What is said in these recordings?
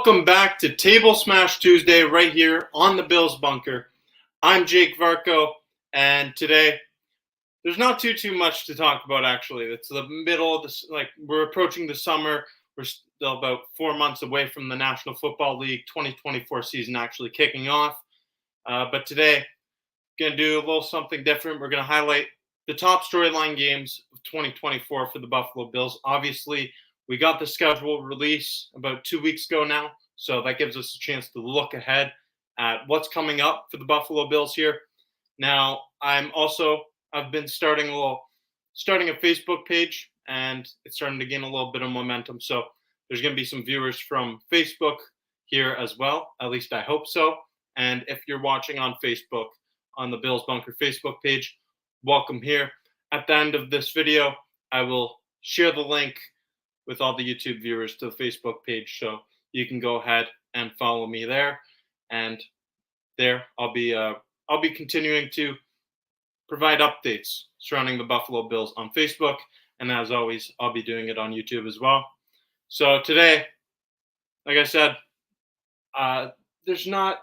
Welcome back to Table Smash Tuesday right here on the Bills Bunker. I'm Jake Varco, and today there's not too much to talk about actually. It's the middle of this, we're approaching the summer. We're still about 4 months away from the National Football League 2024 season actually kicking off. But today, we're going to do a little something different. We're going to highlight the top storyline games of 2024 for the Buffalo Bills. Obviously, we got the schedule release about 2 weeks ago now, so that gives us a chance to look ahead at what's coming up for the Buffalo Bills here. Now, I've been starting a Facebook page, and it's starting to gain a little bit of momentum. So there's going to be some viewers from Facebook here as well. At least I hope so. And if you're watching on Facebook, on the Bills Bunker Facebook page, welcome here. At the end of this video, I will share the link with all the YouTube viewers to the Facebook page, so you can go ahead and follow me there. And there, I'll be continuing to provide updates surrounding the Buffalo Bills on Facebook, and as always, I'll be doing it on YouTube as well. So today, like I said, there's not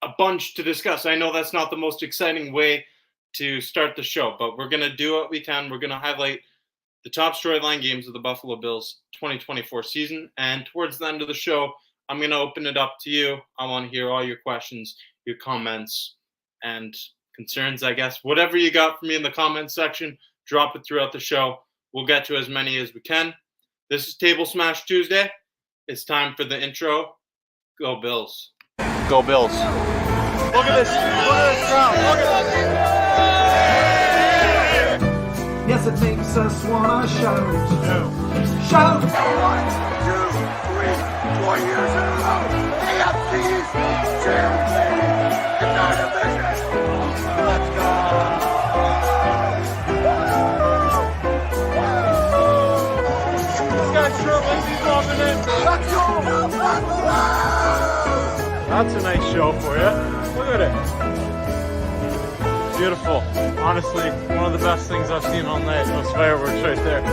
a bunch to discuss. I know that's not the most exciting way to start the show, but we're going to do what we can. We're going to highlight the top storyline games of the Buffalo Bills 2024 season. And towards the end of the show, I'm going to open it up to you. I want to hear all your questions, your comments, and concerns, I guess. Whatever you got for me in the comments section, drop it throughout the show. We'll get to as many as we can. This is Table Smash Tuesday. It's time for the intro. Go Bills. Go Bills. Look at this. Look at this crowd. Look at this. Yes, it makes us wanna shout. Shout! 1, 2, 3, 4 years in a row. AFC champion in our division. Let's go. This guy's sure lazy dropping in. Let's go. That's a nice show for you. Look at it. Beautiful. Honestly, one of the best things I've seen all night. Those fireworks right there.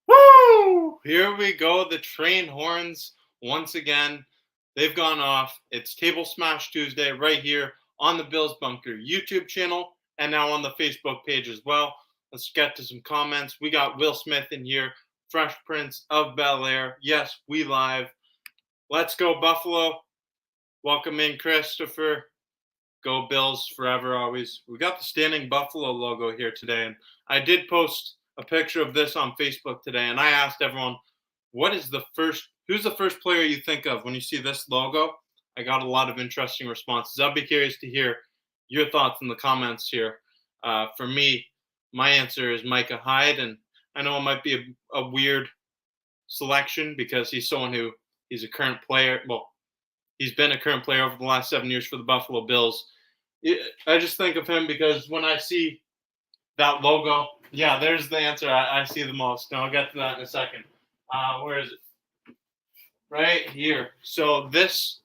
Woo! Here we go. The train horns. Once again, they've gone off. It's Table Smash Tuesday right here on the Bills Bunker YouTube channel and now on the Facebook page as well. Let's get to some comments. We got Will Smith in here, Fresh Prince of Bel-Air. Yes, we live. Let's go Buffalo. Welcome in Christopher. Go Bills forever, always. We got the standing Buffalo logo here today. And I did post a picture of this on Facebook today, and I asked everyone, who's the first player you think of when you see this logo? I got a lot of interesting responses. I'll be curious to hear your thoughts in the comments here. For me, my answer is Micah Hyde, and I know it might be a weird selection because he's a current player. Well, he's been a current player over the last 7 years for the Buffalo Bills. I just think of him because when I see that logo, yeah, there's the answer I see the most. Now I'll get to that in a second. Where is it? Right here. So this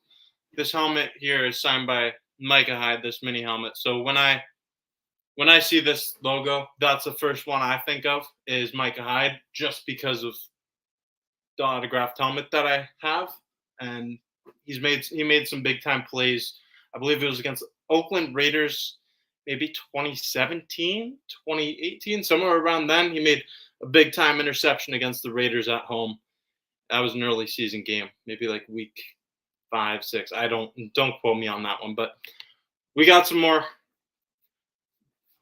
helmet here is signed by Micah Hyde, this mini helmet. So when I see this logo, that's the first one I think of is Micah Hyde, just because of the autographed helmet that I have. And he made some big time plays. I believe it was against Oakland Raiders, maybe 2017, 2018, somewhere around then. He made a big time interception against the Raiders at home. That was an early season game, maybe like week 5, 6. Don't quote me on that one, but we got some more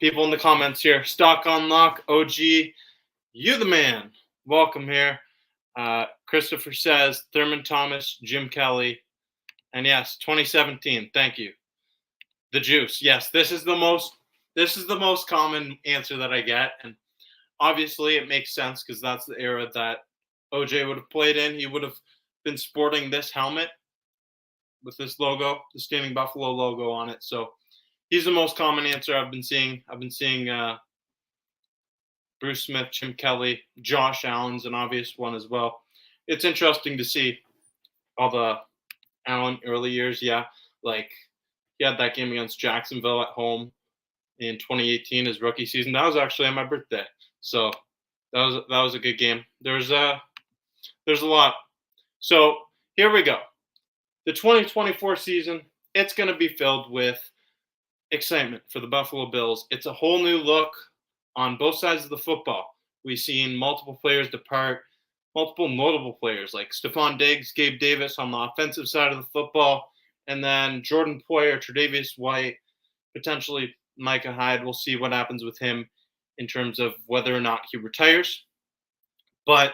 people in the comments here. Stock on Lock, OG, you the man. Welcome here. Christopher says Thurman Thomas, Jim Kelly, and yes, 2017. Thank you. The juice. Yes, this is the most common answer that I get, and obviously it makes sense because that's the era that OJ would have played in. He would have been sporting this helmet with this logo, the Standing Buffalo logo on it. So he's the most common answer I've been seeing. I've been seeing Bruce Smith, Jim Kelly, Josh Allen's an obvious one as well. It's interesting to see all the Allen early years. Yeah, like he had that game against Jacksonville at home in 2018, his rookie season. That was actually on my birthday, so that was a good game. There's a lot. So here we go. The 2024 season, it's going to be filled with excitement for the Buffalo Bills. It's a whole new look on both sides of the football. We've seen multiple players depart, multiple notable players like Stephon Diggs, Gabe Davis on the offensive side of the football, and then Jordan Poyer, Tre'Davious White, potentially Micah Hyde. We'll see what happens with him in terms of whether or not he retires. But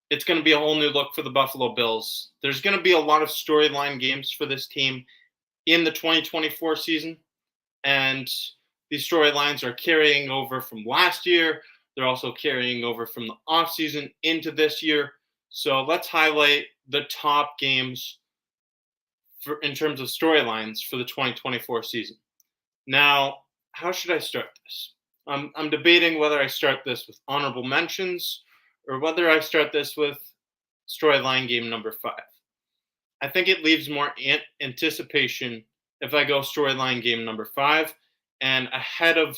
it's going to be a whole new look for the Buffalo Bills. There's going to be a lot of storyline games for this team in the 2024 season. And these storylines are carrying over from last year. They're also carrying over from the offseason into this year. So let's highlight the top games in terms of storylines for the 2024 season. Now, how should I start this? I'm debating whether I start this with honorable mentions or whether I start this with storyline game number 5. I think it leaves more anticipation if I go storyline game number 5, and ahead of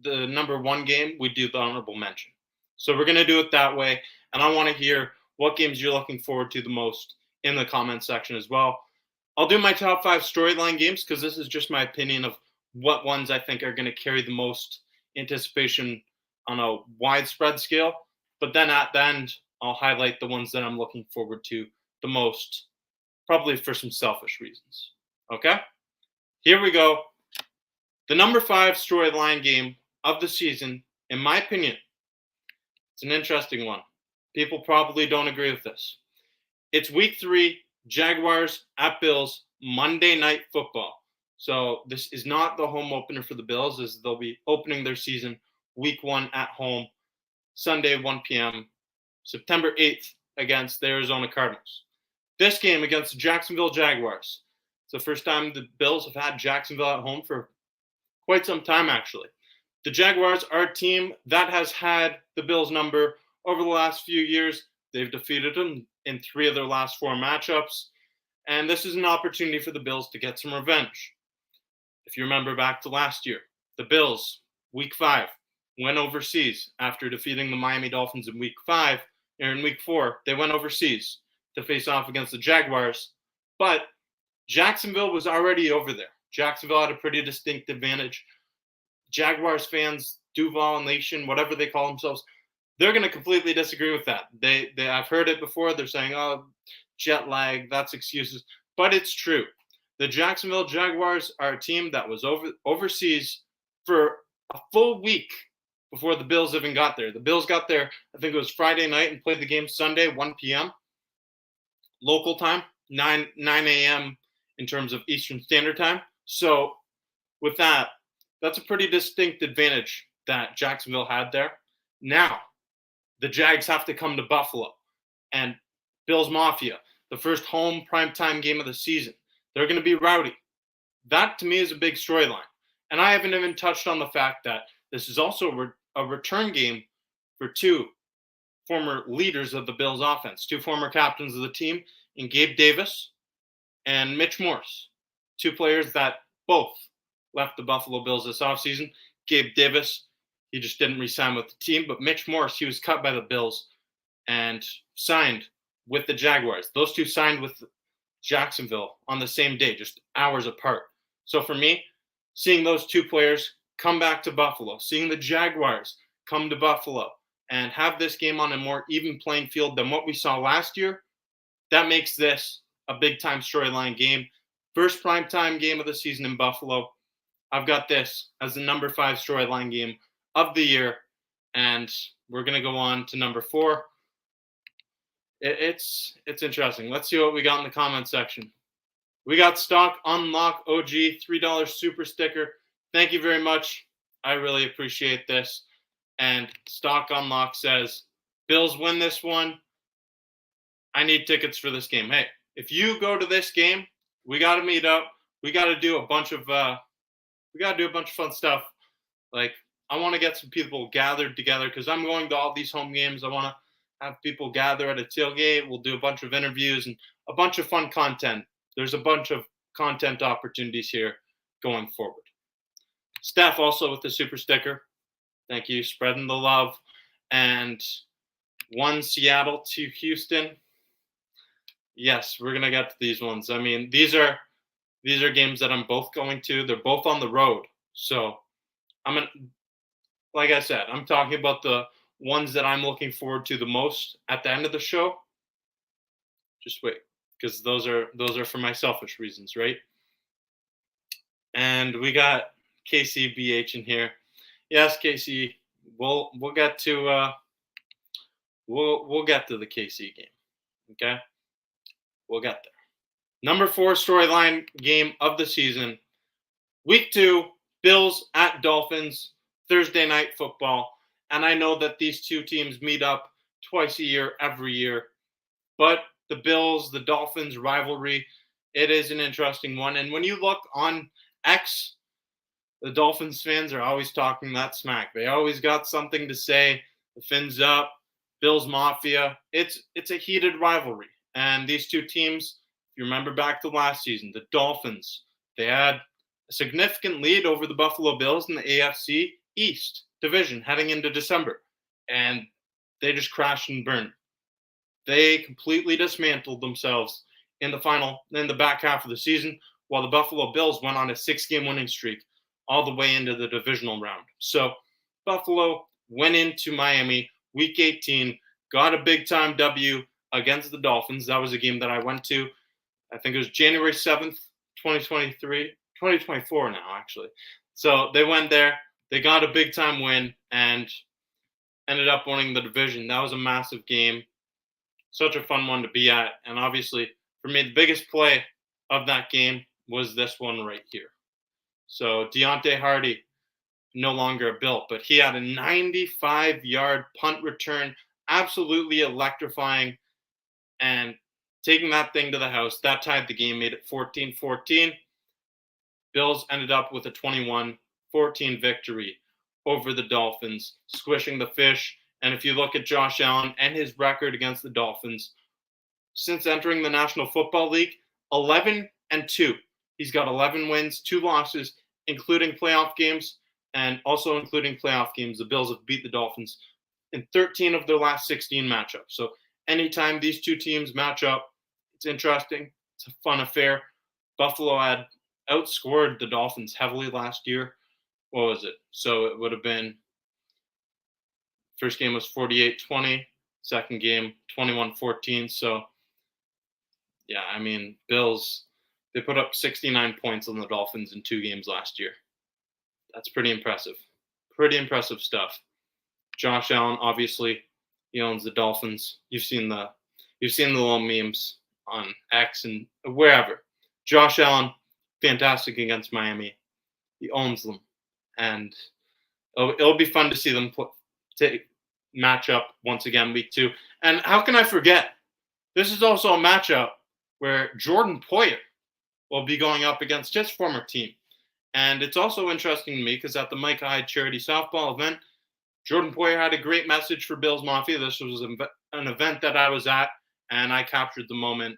the number 1 game, we do the honorable mention. So we're going to do it that way, and I want to hear what games you're looking forward to the most in the comment section as well. I'll do my top 5 storyline games because this is just my opinion of what ones I think are going to carry the most anticipation on a widespread scale. But then at the end, I'll highlight the ones that I'm looking forward to the most, probably for some selfish reasons. Okay? Here we go. The number 5 storyline game of the season, in my opinion, it's an interesting one. People probably don't agree with this. It's week 3, Jaguars at Bills, Monday Night Football. So this is not the home opener for the Bills, as they'll be opening their season week 1 at home, Sunday, 1 p.m., September 8th against the Arizona Cardinals. This game against the Jacksonville Jaguars. It's the first time the Bills have had Jacksonville at home for quite some time, actually. The Jaguars are a team that has had the Bills' number over the last few years. They've defeated them in 3 of their last 4 matchups. And this is an opportunity for the Bills to get some revenge. If you remember back to last year, the Bills, week 5, went overseas after defeating the Miami Dolphins in week 5. And in week 4, they went overseas to face off against the Jaguars. But Jacksonville was already over there. Jacksonville had a pretty distinct advantage. Jaguars fans, Duval Nation, whatever they call themselves, they're going to completely disagree with that. I've heard it before. They're saying, oh, jet lag, that's excuses. But it's true. The Jacksonville Jaguars are a team that was overseas for a full week before the Bills even got there. The Bills got there, I think it was Friday night, and played the game Sunday, 1 p.m. local time, 9 a.m. in terms of Eastern Standard Time. So with that, that's a pretty distinct advantage that Jacksonville had there. Now, the Jags have to come to Buffalo. And Bills Mafia, the first home primetime game of the season, they're going to be rowdy. That, to me, is a big storyline. And I haven't even touched on the fact that this is also a return game for 2 former leaders of the Bills offense, 2 former captains of the team, in Gabe Davis and Mitch Morse, 2 players that both left the Buffalo Bills this offseason. Gabe Davis, he just didn't re-sign with the team, but Mitch Morse, he was cut by the Bills and signed with the Jaguars. Those 2 signed with Jacksonville on the same day, just hours apart. So for me, seeing those 2 players come back to Buffalo, seeing the Jaguars come to Buffalo and have this game on a more even playing field than what we saw last year, that makes this a big-time storyline game. First primetime game of the season in Buffalo. I've got this as the number 5 storyline game of the year, and we're going to go on to number 4. It's interesting. Let's see what we got in the comment section. We got Stock Unlock OG, $3 super sticker. Thank you very much. I really appreciate this. And Stock Unlock says, Bills win this one. I need tickets for this game. Hey, if you go to this game, we got to meet up. We got to do a bunch of fun stuff. Like I want to get some people gathered together because I'm going to all these home games. I want to have people gather at a tailgate. We'll do a bunch of interviews and a bunch of fun content. There's a bunch of content opportunities here going forward. Steph also with the super sticker. Thank you. Spreading the love. And 1 Seattle to Houston. Yes, we're going to get to these ones. I mean, these are games that I'm both going to. They're both on the road. So like I said, I'm talking about the ones that I'm looking forward to the most at the end of the show. Just wait, because those are for my selfish reasons, right? And we got KCBH in here. Yes, KC, we'll get to we'll get to the KC game. Okay? We'll get there. Number 4 storyline game of the season. Week 2, Bills at Dolphins, Thursday night football. And I know that these two teams meet up twice a year, every year. But the Bills, the Dolphins rivalry, it is an interesting one. And when you look on X, the Dolphins fans are always talking that smack. They always got something to say. The Fins up, Bills Mafia. It's a heated rivalry. And these two teams, if you remember back to last season, the Dolphins, they had a significant lead over the Buffalo Bills in the AFC East division heading into December. And they just crashed and burned. They completely dismantled themselves in the back half of the season, while the Buffalo Bills went on a 6-game winning streak all the way into the divisional round. So Buffalo went into Miami week 18, got a big-time W against the Dolphins. That was a game that I went to. I think it was January 7th, 2024 now, actually. So they went there. They got a big-time win and ended up winning the division. That was a massive game. Such a fun one to be at. And obviously, for me, the biggest play of that game was this one right here. So Deontay Hardy, no longer a Bill, but he had a 95-yard punt return, absolutely electrifying, and taking that thing to the house. That tied the game, made it 14-14. Bills ended up with a 21-14 victory over the Dolphins, squishing the fish. And if you look at Josh Allen and his record against the Dolphins, since entering the National Football League, 11-2. He's got 11 wins, 2 losses, including playoff games, and also including playoff games. The Bills have beat the Dolphins in 13 of their last 16 matchups. So anytime these two teams match up, it's interesting. It's a fun affair. Buffalo had outscored the Dolphins heavily last year. What was it? So it would have been, first game was 48-20, second game 21-14. So, yeah, I mean, Bills, they put up 69 points on the Dolphins in 2 games last year. That's pretty impressive. Pretty impressive stuff. Josh Allen, obviously, he owns the Dolphins. You've seen the little memes on X and wherever. Josh Allen, fantastic against Miami. He owns them. And it'll be fun to see them match up once again week 2. And how can I forget? This is also a matchup where Jordan Poyer will be going up against his former team. And it's also interesting to me because at the Mike Hyde charity softball event, Jordan Poyer had a great message for Bills Mafia. This was an event that I was at, and I captured the moment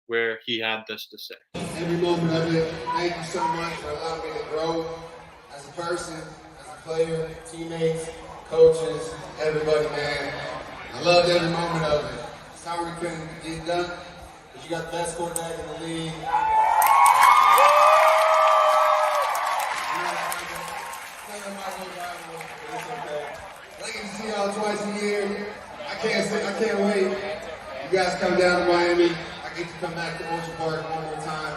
where he had this to say. Every moment of it, thank you so much for allowing me to grow as a person, as a player, teammates, coaches, everybody, man. I loved every moment of it. Sorry we couldn't get it done, but you got the best quarterback in the league. I get to see y'all twice a year. I can't wait. You guys come down to Miami. I get to come back to Ocean Park one more time.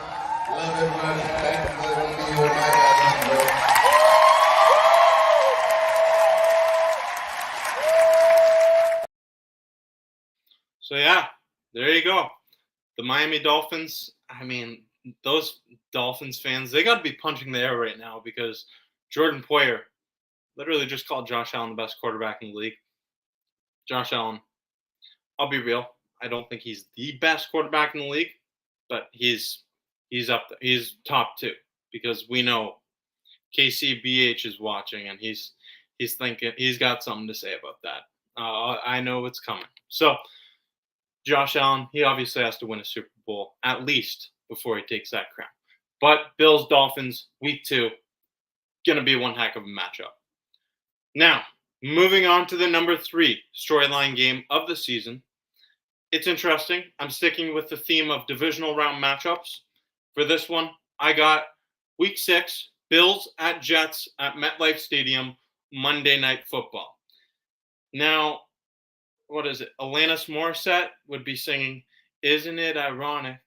Love everybody. Thank you for letting me be here with my guys, bro. So, yeah, there you go. The Miami Dolphins, I mean, those Dolphins fans, they got to be punching the air right now because Jordan Poyer literally just called Josh Allen the best quarterback in the league. Josh Allen, I'll be real. I don't think he's the best quarterback in the league, but he's up there. He's top 2 because we know KCBH is watching and he's he's thinking he's got something to say about that. I know it's coming. So Josh Allen, he obviously has to win a Super Bowl at least before he takes that crown. But Bills Dolphins week 2, gonna be one heck of a matchup. Now, moving on to the number 3 storyline game of the season. It's interesting. I'm sticking with the theme of divisional round matchups. For this one, I got week 6, Bills at Jets at MetLife Stadium, Monday Night Football. Now, what is it? Alanis Morissette would be singing, "Isn't it ironic?"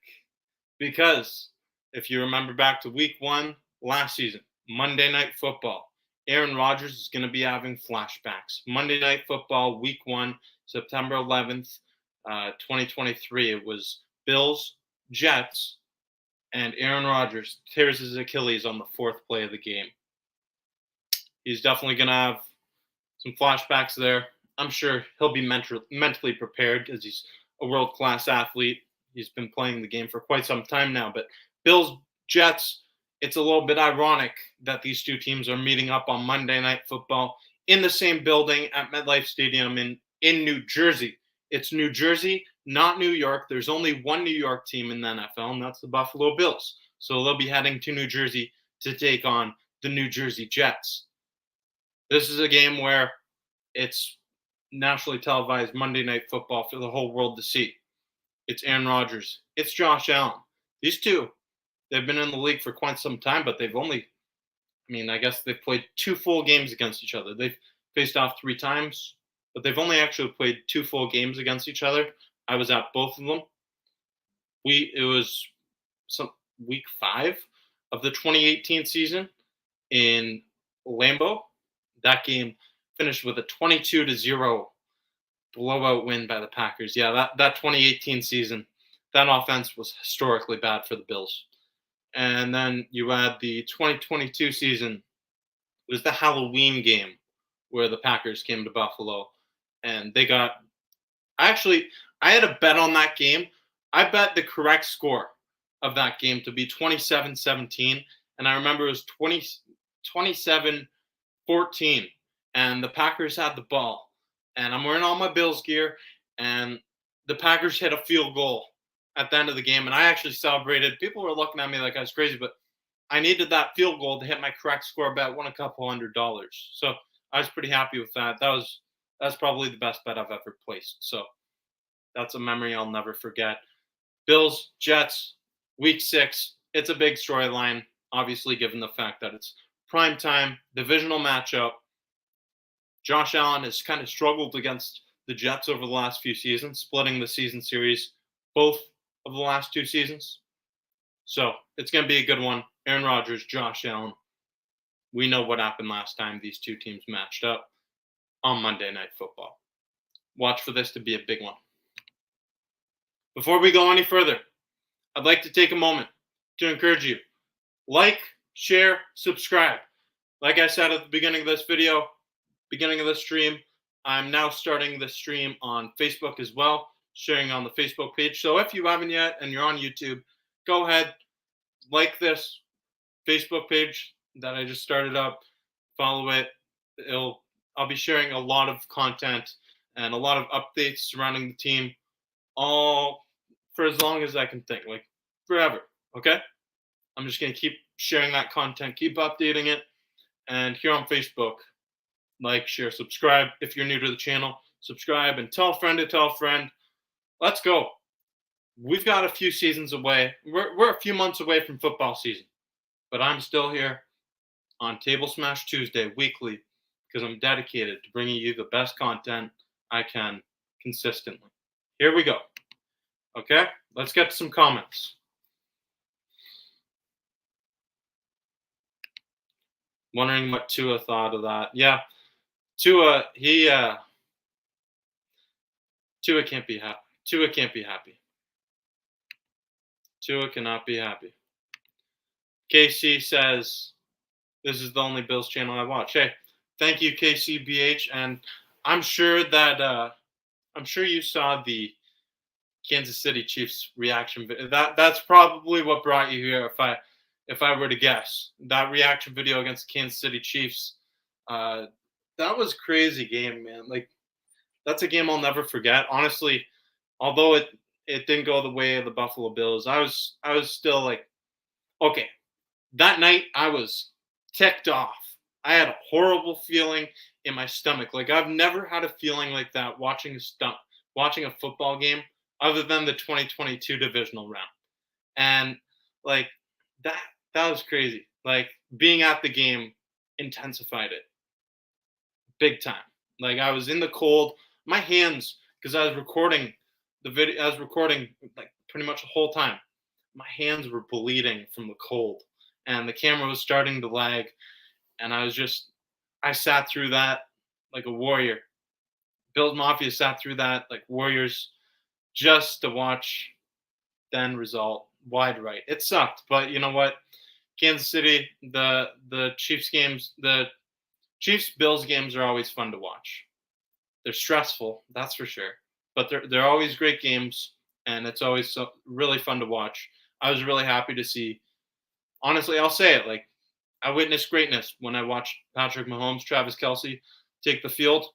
Because if you remember back to week 1 last season, Monday Night Football, Aaron Rodgers is going to be having flashbacks. Monday Night Football, week 1, September 11th, 2023. It was Bills, Jets, and Aaron Rodgers tears his Achilles on the 4th play of the game. He's definitely going to have some flashbacks there. I'm sure he'll be mentally prepared because he's a world-class athlete. He's been playing the game for quite some time now. But Bills, Jets, it's a little bit ironic that these two teams are meeting up on Monday Night Football in the same building at MetLife Stadium in New Jersey. It's New Jersey, not New York. There's only one New York team in the NFL, and that's the Buffalo Bills. So they'll be heading to New Jersey to take on the New Jersey Jets. This is a game where it's nationally televised Monday Night Football for the whole world to see. It's Aaron Rodgers. It's Josh Allen. These two, they've been in the league for quite some time, but they've only, I guess they've played 2 full games against each other. They've faced off 3 times, but they've only actually played 2 full games against each other. I was at both of them. It was week 5 of the 2018 season in Lambeau. That game finished with a 22-0 blowout win by the Packers. Yeah, that 2018 season, that offense was historically bad for the Bills. And then you had the 2022 season. It was the Halloween game where the Packers came to Buffalo, and they got. I had a bet on that game. I bet the correct score of that game to be 27-17, and I remember it was 27-14, and the Packers had the ball, and I'm wearing all my Bills gear, and the Packers hit a field goal at the end of the game, and I actually celebrated. People were looking at me like I was crazy, but I needed that field goal to hit my correct score bet, won a couple $100. So I was pretty happy with that. That's probably the best bet I've ever placed. So that's a memory I'll never forget. Bills, Jets, week 6. It's a big storyline, obviously, given the fact that it's primetime, divisional matchup. Josh Allen has kind of struggled against the Jets over the last few seasons, splitting the season series both of the last 2 seasons. So it's going to be a good one. Aaron Rodgers, Josh Allen. We know what happened last time these two teams matched up on Monday Night Football. Watch for this to be a big one. Before we go any further, I'd like to take a moment to encourage you. Like, share, subscribe. Like I said at the beginning of this video, beginning of the stream, I'm now starting the stream on Facebook as well, sharing on the Facebook page. So if you haven't yet and you're on YouTube, go ahead, like this Facebook page that I just started up, follow it. I'll be sharing a lot of content and a lot of updates surrounding the team, all for as long as I can think, like forever, okay? I'm just going to keep sharing that content, keep updating it. And here on Facebook, like, share, subscribe. If you're new to the channel, subscribe and tell a friend to tell a friend. Let's go. We've got a few seasons away. We're a few months away from football season, but I'm still here on Table Smash Tuesday weekly because I'm dedicated to bringing you the best content I can consistently. Here we go. Okay, let's get to some comments. Wondering what Tua thought of that. Yeah, Tua, Tua can't be happy. Tua can't be happy. Tua cannot be happy. KC says, this is the only Bills channel I watch. Hey, thank you, KCBH. And I'm sure you saw the Kansas City Chiefs reaction video. That's probably what brought you here, if I were to guess. That reaction video against the Kansas City Chiefs, that was crazy game, man. Like that's a game I'll never forget. Honestly, although it didn't go the way of the Buffalo Bills, I was still like, okay, that night I was ticked off. I had a horrible feeling in my stomach. Like I've never had a feeling like that watching a football game other than the 2022 divisional round. And like that that was crazy. Like being at the game intensified it big time. Like I was in the cold, my hands because I was recording the video I was recording like pretty much the whole time. My hands were bleeding from the cold and the camera was starting to lag and I sat through that like a warrior. Bills Mafia sat through that like warriors just to watch then result wide right. It sucked, but you know what? Kansas City, the Chiefs games, the Chiefs Bills games are always fun to watch. They're stressful, that's for sure, but they're always great games, and it's always really fun to watch. I was really happy to see. Honestly, I'll say it like I witnessed greatness when I watched Patrick Mahomes, Travis Kelsey take the field.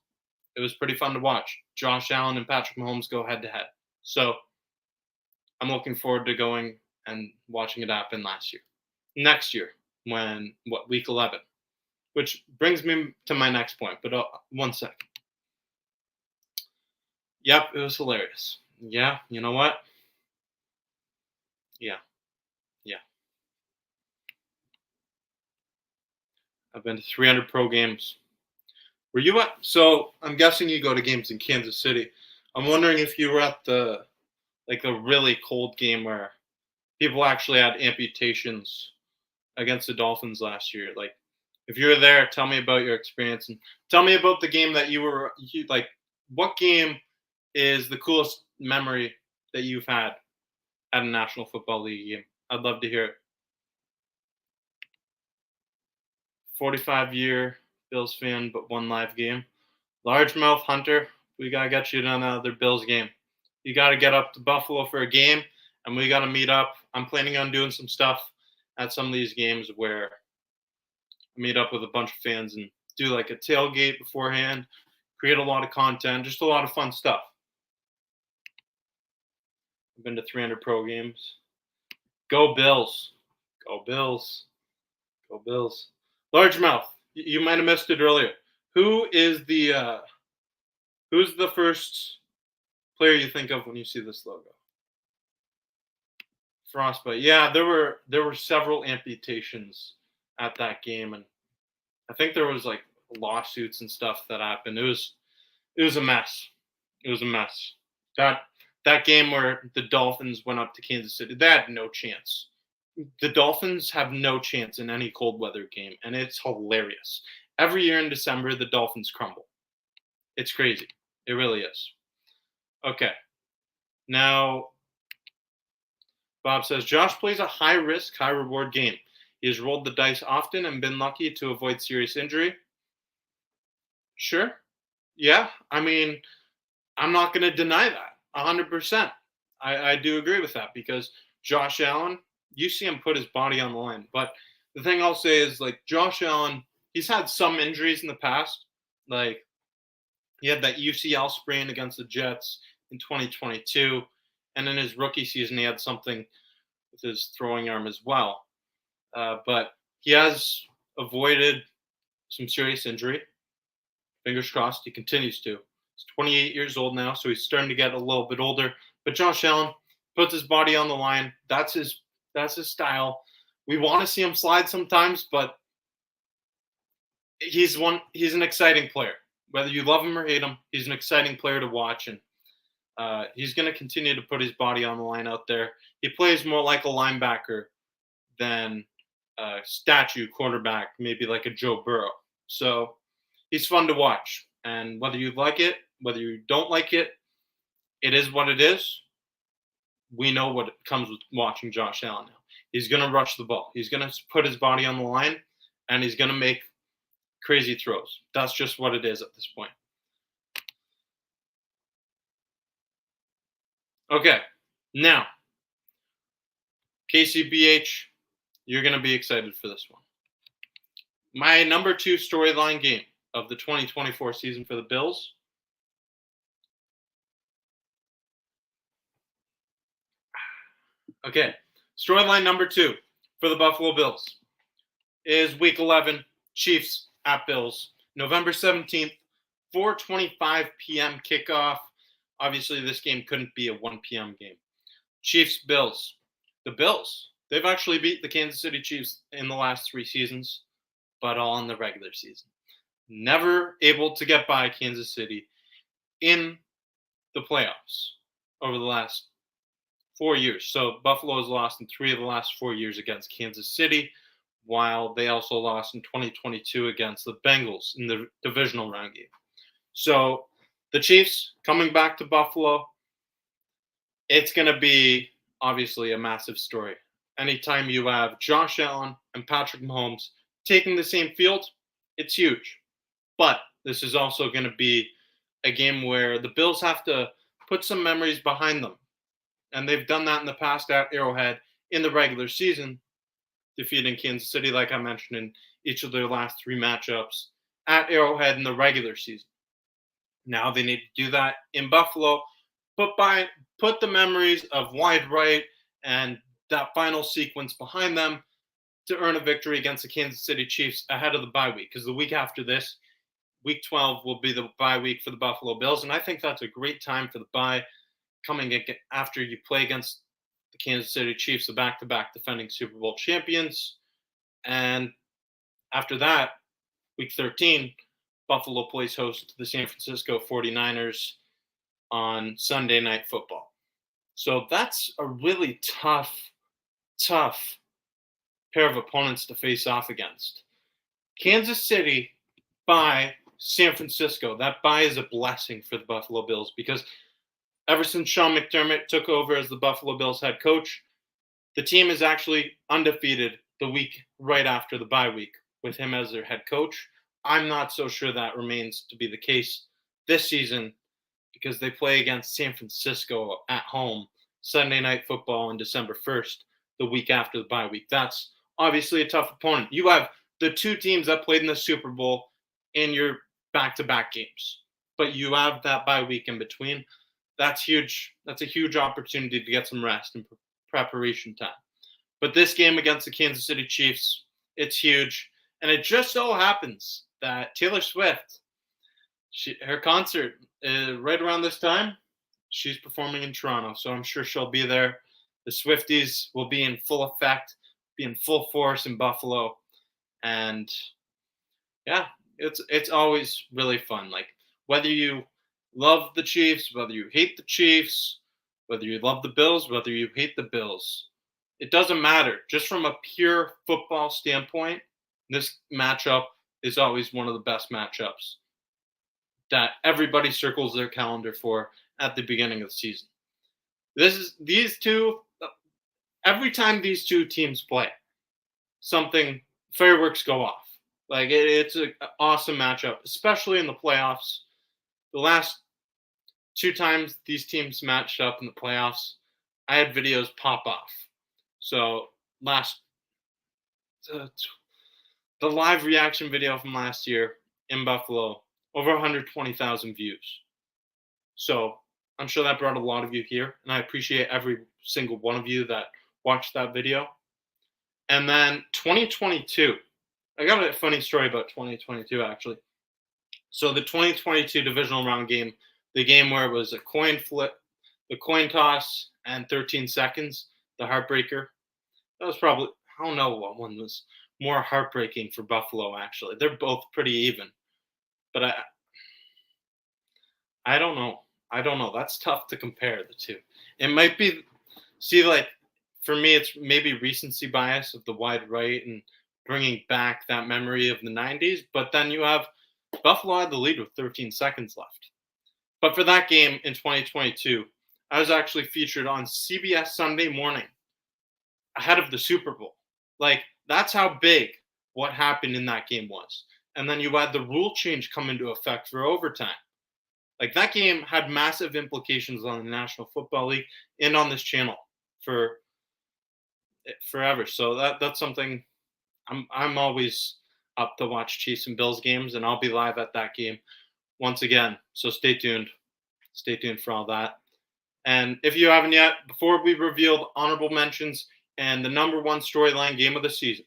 It was pretty fun to watch. Josh Allen and Patrick Mahomes go head to head. So I'm looking forward to going and watching it happen next year, when week 11, which brings me to my next point. But one second. Yep, it was hilarious. Yeah, you know what? Yeah, yeah. I've been to 300 pro games. Were you at? So I'm guessing you go to games in Kansas City. I'm wondering if you were at the like a really cold game where people actually had amputations against the Dolphins last year. Like, if you were there, tell me about your experience and tell me about the game that like. What game is the coolest memory that you've had at a National Football League game? I'd love to hear it. 45-year Bills fan, but one live game. Largemouth Hunter, we gotta get you to another Bills game. You gotta get up to Buffalo for a game, and we gotta meet up. I'm planning on doing some stuff at some of these games where I meet up with a bunch of fans and do like a tailgate beforehand, create a lot of content, just a lot of fun stuff. I've been to 300 pro games. Go Bills. Go Bills. Go Bills. Largemouth. You might have missed it earlier. Who's the first player you think of when you see this logo? Frostbite. Yeah, there were several amputations at that game, and I think there was like lawsuits and stuff that happened. It was a mess. It was a mess. That game where the Dolphins went up to Kansas City, they had no chance. The Dolphins have no chance in any cold weather game, and it's hilarious. Every year in December, the Dolphins crumble. It's crazy. It really is. Okay. Now, Bob says Josh plays a high risk, high reward game. He has rolled the dice often and been lucky to avoid serious injury. Sure. Yeah. I mean, I'm not going to deny that 100%. I do agree with that because Josh Allen, you see him put his body on the line. But the thing I'll say is like Josh Allen, he's had some injuries in the past. Like he had that UCL sprain against the Jets in 2022. And in his rookie season, he had something with his throwing arm as well. But he has avoided some serious injury. Fingers crossed he continues to. He's 28 years old now, so he's starting to get a little bit older. But Josh Allen puts his body on the line. That's his style. We want to see him slide sometimes, but he's an exciting player. Whether you love him or hate him, he's an exciting player to watch, and he's going to continue to put his body on the line out there. He plays more like a linebacker than a statue quarterback, maybe like a Joe Burrow. So he's fun to watch. And whether you like it, whether you don't like it, it is what it is. We know what comes with watching Josh Allen now. He's going to rush the ball. He's going to put his body on the line, and he's going to make crazy throws. That's just what it is at this point. Okay, now, KCBH, you're going to be excited for this one. My number 2 storyline game of the 2024 season for the Bills. Okay, storyline number 2 for the Buffalo Bills is Week 11, Chiefs at Bills, November 17th, 4:25 p.m. kickoff. Obviously, this game couldn't be a 1 p.m. game. Chiefs, Bills. The Bills, they've actually beat the Kansas City Chiefs in the last 3 seasons, but all in the regular season. Never able to get by Kansas City in the playoffs over the last 4 years. So Buffalo has lost in 3 of the last 4 years against Kansas City, while they also lost in 2022 against the Bengals in the divisional round game. So the Chiefs coming back to Buffalo, it's going to be obviously a massive story. Anytime you have Josh Allen and Patrick Mahomes taking the same field, it's huge. But this is also going to be a game where the Bills have to put some memories behind them. And they've done that in the past at Arrowhead in the regular season, defeating Kansas City, like I mentioned, in each of their last 3 matchups at Arrowhead in the regular season. Now they need to do that in Buffalo, put the memories of wide right and that final sequence behind them to earn a victory against the Kansas City Chiefs ahead of the bye week. Because the week after this, Week 12 will be the bye week for the Buffalo Bills, and I think that's a great time for the bye, coming after you play against the Kansas City Chiefs, the back-to-back defending Super Bowl champions. And after that, Week 13, Buffalo plays host to the San Francisco 49ers on Sunday Night Football. So that's a really tough pair of opponents to face off against. Kansas City by San Francisco. That bye is a blessing for the Buffalo Bills, because ever since Sean McDermott took over as the Buffalo Bills head coach, the team is actually undefeated the week right after the bye week with him as their head coach. I'm not so sure that remains to be the case this season, because they play against San Francisco at home Sunday Night Football on December 1st, the week after the bye week. That's obviously a tough opponent. You have the 2 teams that played in the Super Bowl in your back-to-back games, but you have that bye week in between. That's huge. That's a huge opportunity to get some rest and preparation time. But this game against the Kansas City Chiefs, it's huge. And it just so happens that Taylor Swift, her concert right around this time, she's performing in Toronto. So I'm sure she'll be there. The Swifties will be in full effect, be in full force in Buffalo. And yeah, it's always really fun. Like, whether you love the Chiefs, whether you hate the Chiefs, whether you love the Bills, whether you hate the Bills, it doesn't matter. Just from a pure football standpoint, this matchup is always one of the best matchups that everybody circles their calendar for at the beginning of the season. These two, every time these 2 teams play, fireworks go off. Like, it's an awesome matchup, especially in the playoffs. The last 2 times these teams matched up in the playoffs, I had videos pop off. So the live reaction video from last year in Buffalo, over 120,000 views. So I'm sure that brought a lot of you here, and I appreciate every single one of you that watched that video. And then 2022, I got a funny story about 2022, actually. So the 2022 divisional round game, the game where it was a coin flip, the coin toss, and 13 seconds, the heartbreaker, that was probably, I don't know what one was more heartbreaking for Buffalo, actually. They're both pretty even. But I don't know. That's tough to compare the 2. It might be, like, for me, it's maybe recency bias of the wide right and bringing back that memory of the 90s. But then you have Buffalo had the lead with 13 seconds left. But for that game in 2022, I was actually featured on CBS Sunday Morning ahead of the Super Bowl. Like, that's how big what happened in that game was. And then you had the rule change come into effect for overtime. Like, that game had massive implications on the National Football League and on this channel for forever. So that's something I'm always up to watch Chiefs and Bills games, and I'll be live at that game once again. So stay tuned. Stay tuned for all that. And if you haven't yet, before we reveal the honorable mentions and the number one storyline game of the season,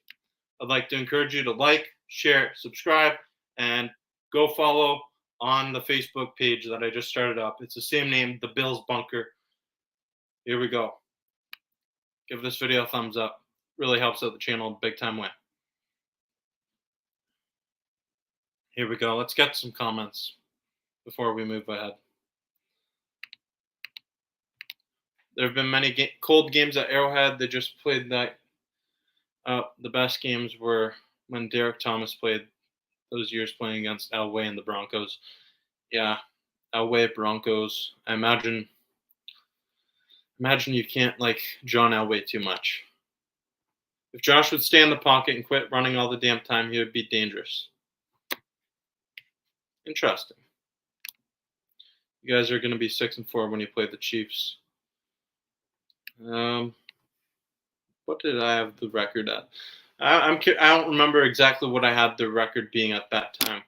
I'd like to encourage you to like, share, subscribe, and go follow on the Facebook page that I just started up. It's the same name, The Bills Bunker. Here we go. Give this video a thumbs up. Really helps out the channel big time way. Here we go. Let's get some comments before we move ahead. There have been many cold games at Arrowhead. They just played that. The best games were when Derek Thomas played those years playing against Elway and the Broncos. Yeah, Elway, Broncos. I imagine you can't like John Elway too much. If Josh would stay in the pocket and quit running all the damn time, he would be dangerous. Interesting. You guys are going to be 6-4 when you play the Chiefs. What did I have the record at? I don't remember exactly what I had the record being at that time.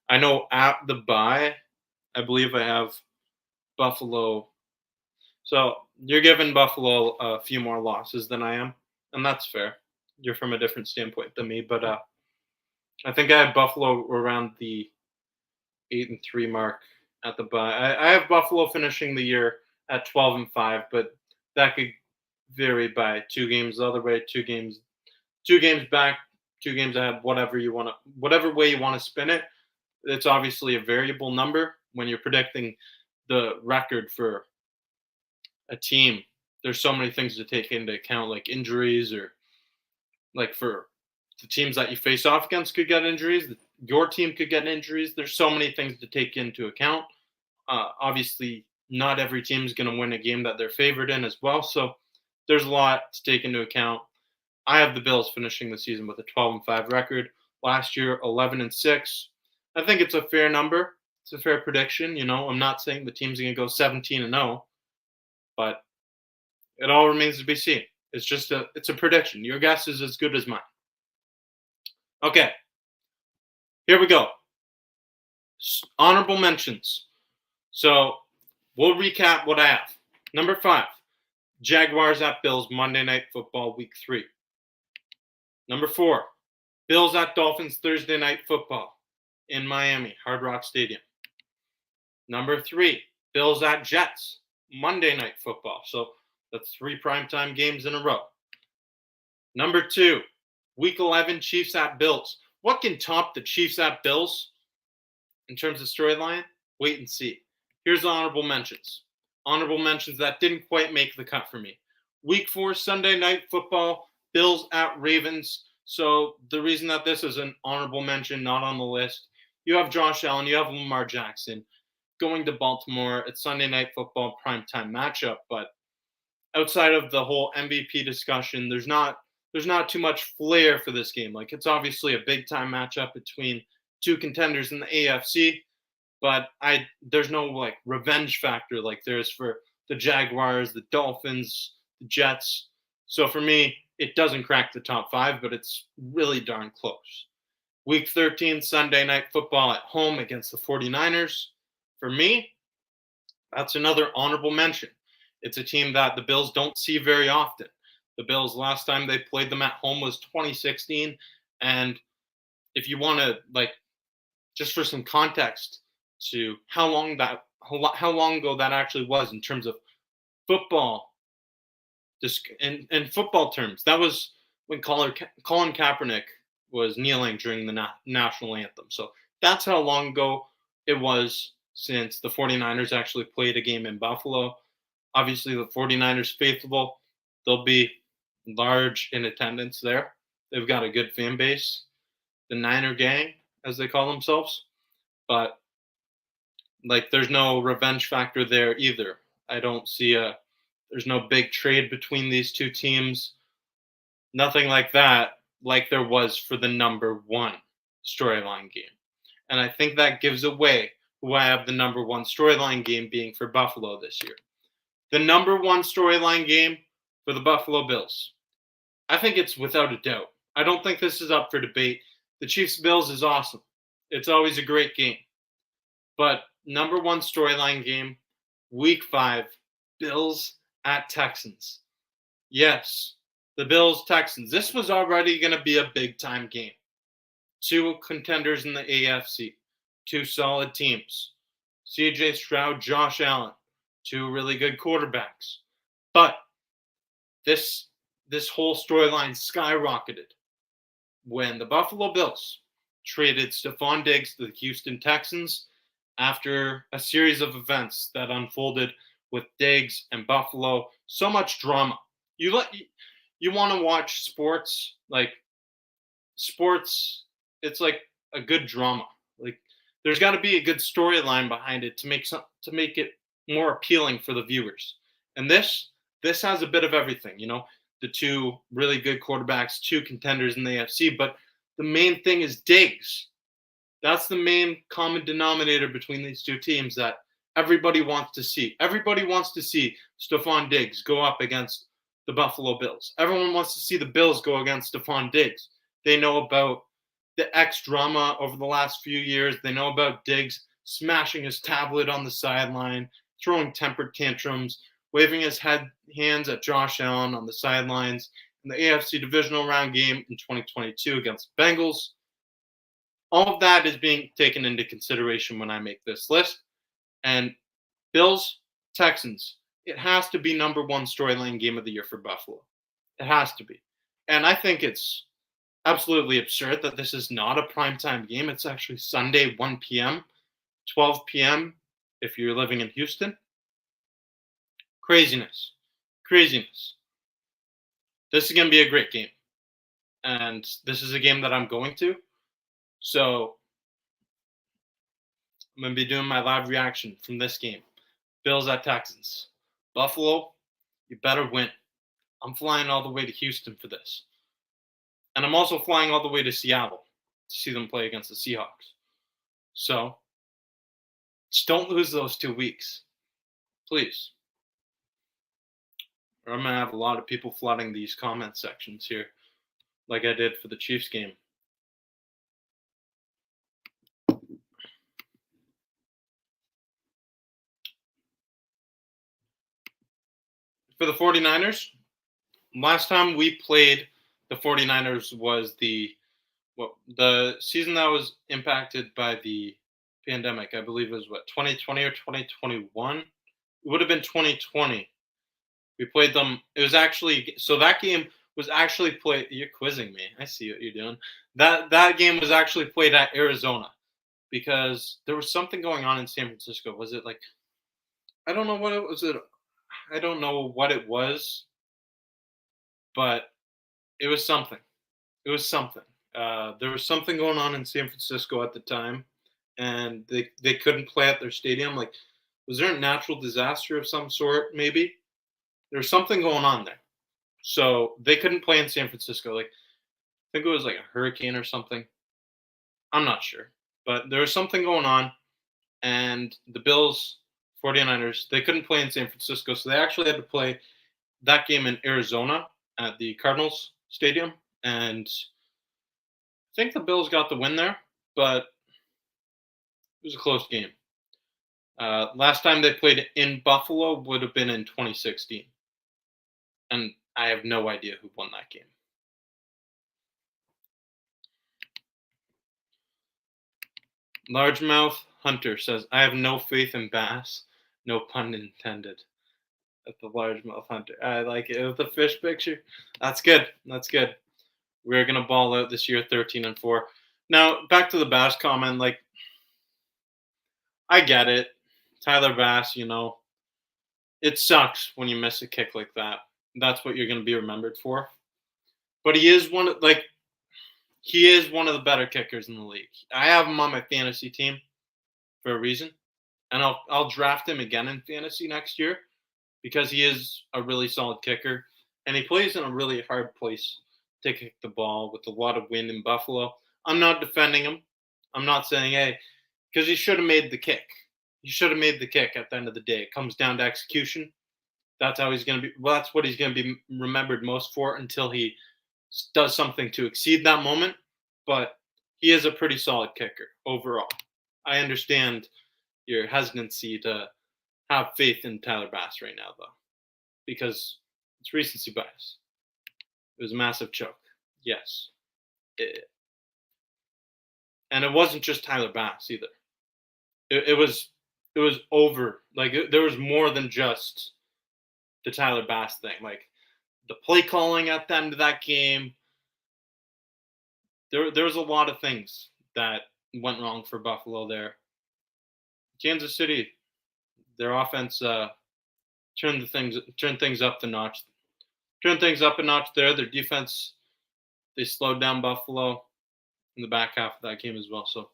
I know at the bye, I believe I have Buffalo. So you're giving Buffalo a few more losses than I am, and that's fair. You're from a different standpoint than me, but I think I have Buffalo around the 8-3 mark at the bye. I have Buffalo finishing the year at 12-5, but that could vary by 2 games the other way, 2 games back, 2 games ahead, whatever way you want to spin it. It's obviously a variable number when you're predicting the record for a team. There's so many things to take into account, like injuries, or like for the teams that you face off against could get injuries. Your team could get injuries. There's so many things to take into account. Obviously, not every team is going to win a game that they're favored in as well. So there's a lot to take into account. I have the Bills finishing the season with a 12-5 record. Last year, 11-6. I think it's a fair number. It's a fair prediction. I'm not saying the team's going to go 17-0, but it all remains to be seen. It's a prediction. Your guess is as good as mine. Okay, here we go. Honorable mentions. So we'll recap what I have. Number 5, Jaguars at Bills, Monday Night Football, Week 3. Number 4, Bills at Dolphins, Thursday Night Football in Miami, Hard Rock Stadium. Number 3, Bills at Jets, Monday Night Football. So that's 3 primetime games in a row. Number 2, Week 11, Chiefs at Bills. What can top the Chiefs at Bills in terms of storyline? Wait and see. Here's the honorable mentions. Honorable mentions that didn't quite make the cut for me. Week 4, Sunday Night Football, Bills at Ravens. So the reason that this is an honorable mention, not on the list, you have Josh Allen, you have Lamar Jackson going to Baltimore. It's Sunday Night Football primetime matchup, but outside of the whole MVP discussion, there's not too much flair for this game. Like, it's obviously a big time matchup between 2 contenders in the AFC, but there's no like revenge factor like there's for the Jaguars, the Dolphins, the Jets. So for me, it doesn't crack the top 5, but it's really darn close. Week 13, Sunday Night Football at home against the 49ers. For me, that's another honorable mention. It's a team that the Bills don't see very often. The Bills, last time they played them at home was 2016. And if you want to, like, just for some context to how long ago that actually was in terms of football, in football terms, that was when Colin Kaepernick was kneeling during the national anthem. So that's how long ago it was since the 49ers actually played a game in Buffalo. Obviously, the 49ers faithful, they'll be large in attendance there. They've got a good fan base, the Niner gang, as they call themselves. But, like, there's no revenge factor there either. I don't see there's no big trade between these two teams. Nothing like that, like there was for the number 1 storyline game. And I think that gives away who I have the number 1 storyline game being for Buffalo this year. The number 1 storyline game for the Buffalo Bills. I think it's without a doubt. I don't think this is up for debate. the Chiefs-Bills is awesome. It's always a great game. But number one storyline game, Week 5, Bills at Texans. Yes, the Bills-Texans. This was already going to be a big-time game. Two contenders in the AFC. Two solid teams. C.J. Stroud, Josh Allen. Two really good quarterbacks. But this whole storyline skyrocketed when the Buffalo Bills traded Stephon Diggs to the Houston Texans after a series of events that unfolded with Diggs and Buffalo. So much drama. You want to watch sports, it's like a good drama. Like there's got to be a good storyline behind it to make it more appealing for the viewers. And this has a bit of everything, the two really good quarterbacks, two contenders in the AFC, but the main thing is Diggs. That's the main common denominator between these two teams that everybody wants to see. Everybody wants to see Stephon Diggs go up against the Buffalo Bills. Everyone wants to see the Bills go against Stephon Diggs. They know about the X drama over the last few years. They know about Diggs smashing his tablet on the sideline, throwing temper tantrums, waving his hands at Josh Allen on the sidelines in the AFC divisional round game in 2022 against the Bengals. All of that is being taken into consideration when I make this list. And Bills, Texans, it has to be number one storyline game of the year for Buffalo. It has to be. And I think it's absolutely absurd that this is not a primetime game. It's actually Sunday, 1 p.m., 12 p.m. if you're living in Houston. Craziness. This is going to be a great game. And this is a game that I'm going to. So I'm going to be doing my live reaction from this game. Bills at Texans. Buffalo, you better win. I'm flying all the way to Houston for this. And I'm also flying all the way to Seattle to see them play against the Seahawks. So just don't lose those 2 weeks. Please. Or I'm going to have a lot of people flooding these comment sections here like I did for the Chiefs game. For the 49ers, last time we played the 49ers was the season that was impacted by the pandemic. I believe it was 2020 or 2021? It would have been 2020. We played them. It was actually, so that game was actually played. You're quizzing me. I see what you're doing. That game was actually played at Arizona because there was something going on in San Francisco. Was it I don't know what it was. I don't know what it was, but it was something. There was something going on in San Francisco at the time, and they couldn't play at their stadium. Was there a natural disaster of some sort? Maybe there was something going on there, so they couldn't play in San Francisco. I think it was a hurricane or something. I'm not sure, but there was something going on, and the Bills, 49ers, they couldn't play in San Francisco, so they actually had to play that game in Arizona at the Cardinals Stadium, and I think the Bills got the win there, but it was a close game. Last time they played in Buffalo would have been in 2016, and I have no idea who won that game. Largemouth Hunter says, I have no faith in Bass. No pun intended. That's the Largemouth Hunter. I like it. With the fish picture. That's good. We're going to ball out this year 13-4. Now, back to the Bass comment. I get it. Tyler Bass, it sucks when you miss a kick like that. That's what you're going to be remembered for. But he is one of the better kickers in the league. I have him on my fantasy team for a reason. And I'll draft him again in fantasy next year because he is a really solid kicker. And he plays in a really hard place to kick the ball with a lot of wind in Buffalo. I'm not defending him. I'm not saying, hey, because he should have made the kick. He should have made the kick at the end of the day. It comes down to execution. That's how he's going to be. Well, that's what he's going to be remembered most for until he does something to exceed that moment. But he is a pretty solid kicker overall. I understand your hesitancy to have faith in Tyler Bass right now, though, because it's recency bias. It was a massive choke. Yes. And it wasn't just Tyler Bass either. It was over. Like there was more than just the Tyler Bass thing. Like the play calling at the end of that game. There was a lot of things that went wrong for Buffalo there. Kansas City, their offense turned things up the notch. Turned things up a notch there. Their defense, they slowed down Buffalo in the back half of that game as well. So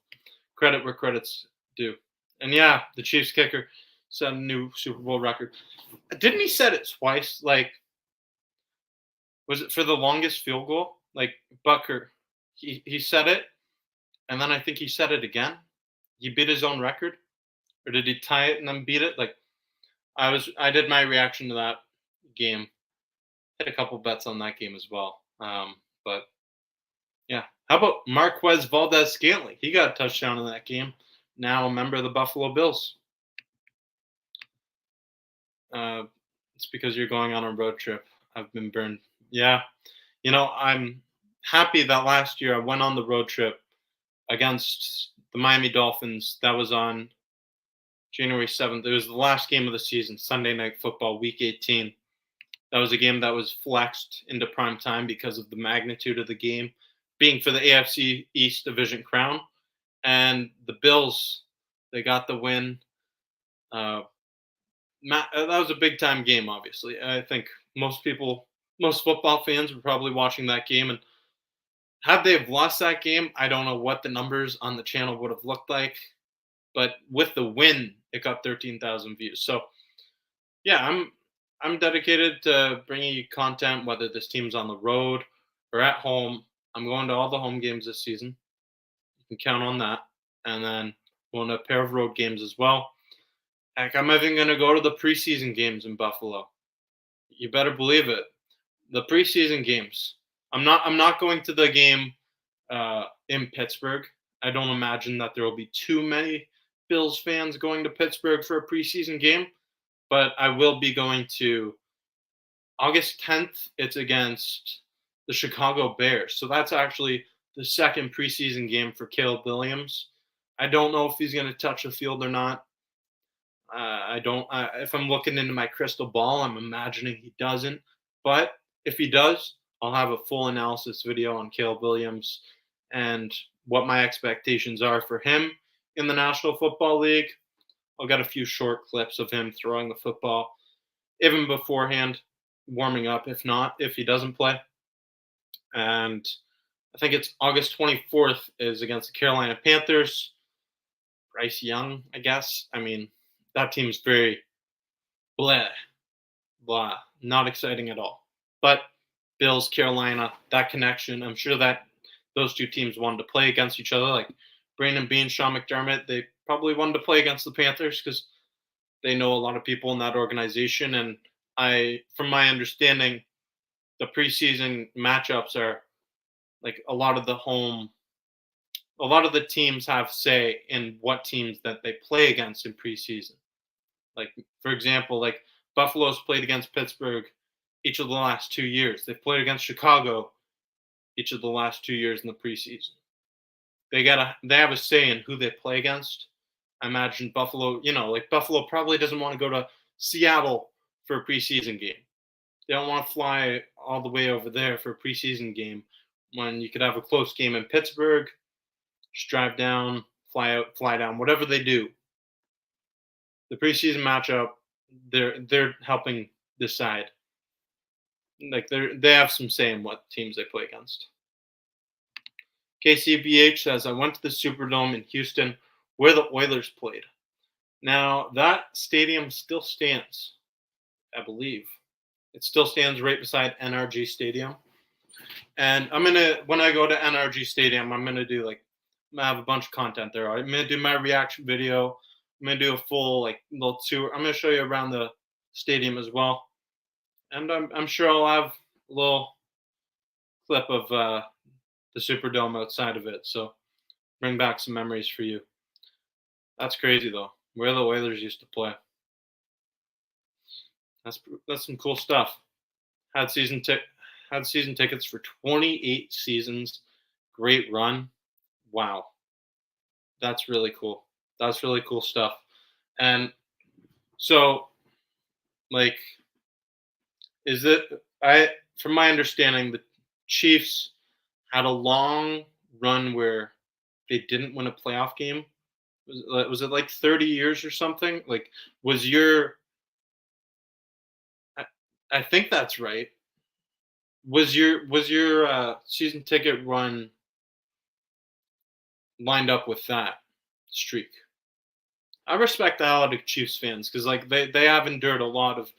credit where credit's due. And yeah, the Chiefs kicker set a new Super Bowl record. Didn't he set it twice? Like, was it for the longest field goal? Like Bucker, he set it, and then I think he set it again. He beat his own record, or did he tie it and then beat it? Like, I did my reaction to that game. Hit a couple bets on that game as well. But yeah, how about Marquez Valdez-Scantling? He got a touchdown in that game. Now a member of the Buffalo Bills. It's because you're going on a road trip. I've been burned. Yeah. I'm happy that last year I went on the road trip against the Miami Dolphins. That was on January 7th. It was the last game of the season, Sunday Night Football, Week 18. That was a game that was flexed into prime time because of the magnitude of the game being for the AFC East Division crown. And the Bills, they got the win. That was a big-time game, obviously. I think most football fans were probably watching that game. And had they have lost that game, I don't know what the numbers on the channel would have looked like. But with the win, it got 13,000 views. So, yeah, I'm dedicated to bringing you content, whether this team's on the road or at home. I'm going to all the home games this season. You can count on that. And then going to a pair of road games as well. Heck, I'm even going to go to the preseason games in Buffalo. You better believe it. The preseason games. I'm not going to the game in Pittsburgh. I don't imagine that there will be too many Bills fans going to Pittsburgh for a preseason game. But I will be going to August 10th. It's against the Chicago Bears. So that's actually the second preseason game for Caleb Williams. I don't know if he's going to touch the field or not. If I'm looking into my crystal ball, I'm imagining he doesn't. But if he does, I'll have a full analysis video on Caleb Williams and what my expectations are for him in the National Football League. I'll get a few short clips of him throwing the football, even beforehand, warming up, if he doesn't play. And I think it's August 24th is against the Carolina Panthers. Bryce Young, I guess. I mean, that team's very blah, not exciting at all. But Bills, Carolina, that connection, I'm sure that those two teams wanted to play against each other. Like Brandon Beane, Sean McDermott, they probably wanted to play against the Panthers because they know a lot of people in that organization. And from my understanding, the preseason matchups are like a lot of the teams have say in what teams that they play against in preseason. Like, for example, like Buffalo's played against Pittsburgh each of the last 2 years. They've played against Chicago each of the last 2 years in the preseason. They have a say in who they play against. I imagine Buffalo, Buffalo probably doesn't want to go to Seattle for a preseason game. They don't want to fly all the way over there for a preseason game when you could have a close game in Pittsburgh, just drive down, fly out, fly down, whatever they do. The preseason matchup, they're helping decide. Like they have some say in what teams they play against. KCBH says, I went to the Superdome in Houston where the Oilers played. Now, that stadium still stands, I believe. It still stands right beside NRG Stadium. And when I go to NRG Stadium, I'm going to have a bunch of content there. I'm going to do my reaction video. I'm going to do a full little tour. I'm going to show you around the stadium as well. And I'm sure I'll have a little clip of the Superdome outside of it. So bring back some memories for you. That's crazy though. Where the Oilers used to play. That's some cool stuff. Had season tickets for 28 seasons. Great run. Wow. That's really cool. That's really cool stuff. And so, like, is it I from my understanding, the Chiefs had a long run where they didn't win a playoff game. Was it like 30 years or something? Like, was your I, I think that's right. Was your season ticket run lined up with that streak? I respect the hell out of Chiefs fans because like they have endured a lot of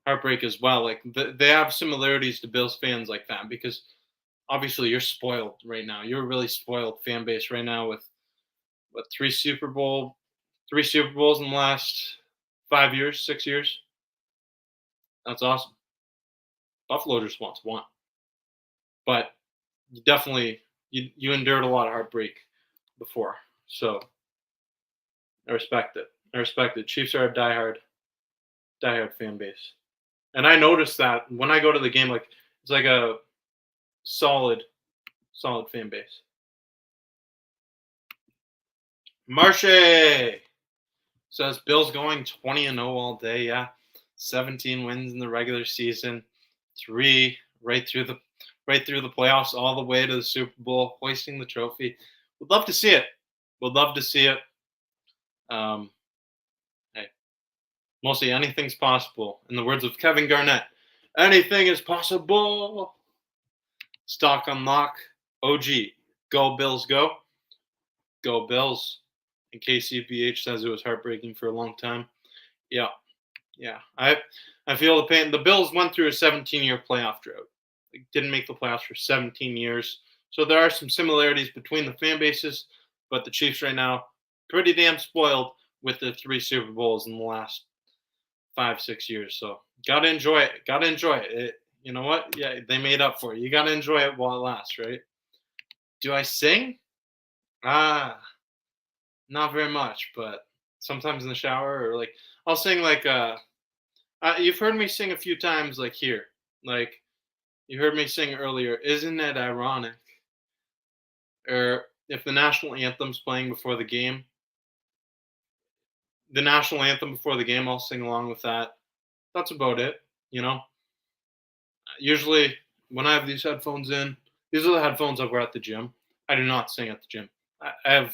heartbreak as well. Like they have similarities to Bills fans like that because obviously you're spoiled right now. You're a really spoiled fan base right now with what three Super Bowls in the last 5 years, 6 years. That's awesome. Buffalo just wants one, but you definitely you endured a lot of heartbreak before, so I respect it. I respect it. Chiefs are a diehard fan base, and I noticed that when I go to the game, like it's like a solid fan base. Marshe says Bills going 20-0 all day. Yeah, 17 wins in the regular season, 3 right through the playoffs, all the way to the Super Bowl, hoisting the trophy. Would love to see it. Would love to see it. Hey, mostly anything's possible. In the words of Kevin Garnett, anything is possible. Stock unlock. OG. Go Bills, go. Go Bills. And KCBH says it was heartbreaking for a long time. Yeah. I feel the pain. The Bills went through a 17-year playoff drought. They didn't make the playoffs for 17 years. So there are some similarities between the fan bases, but the Chiefs right now, pretty damn spoiled with the 3 Super Bowls in the last 5-6 years. So gotta enjoy it. You know what? Yeah, they made up for it. You gotta enjoy it while it lasts, right? Do I sing? Not very much, but sometimes in the shower or like I'll sing like you've heard me sing a few times like here. Like you heard me sing earlier, isn't it ironic? Or if the national anthem's playing before the game, the national anthem before the game, I'll sing along with that. That's about it, you know. Usually when I have these headphones in, these are the headphones I wear at the gym. I do not sing at the gym. I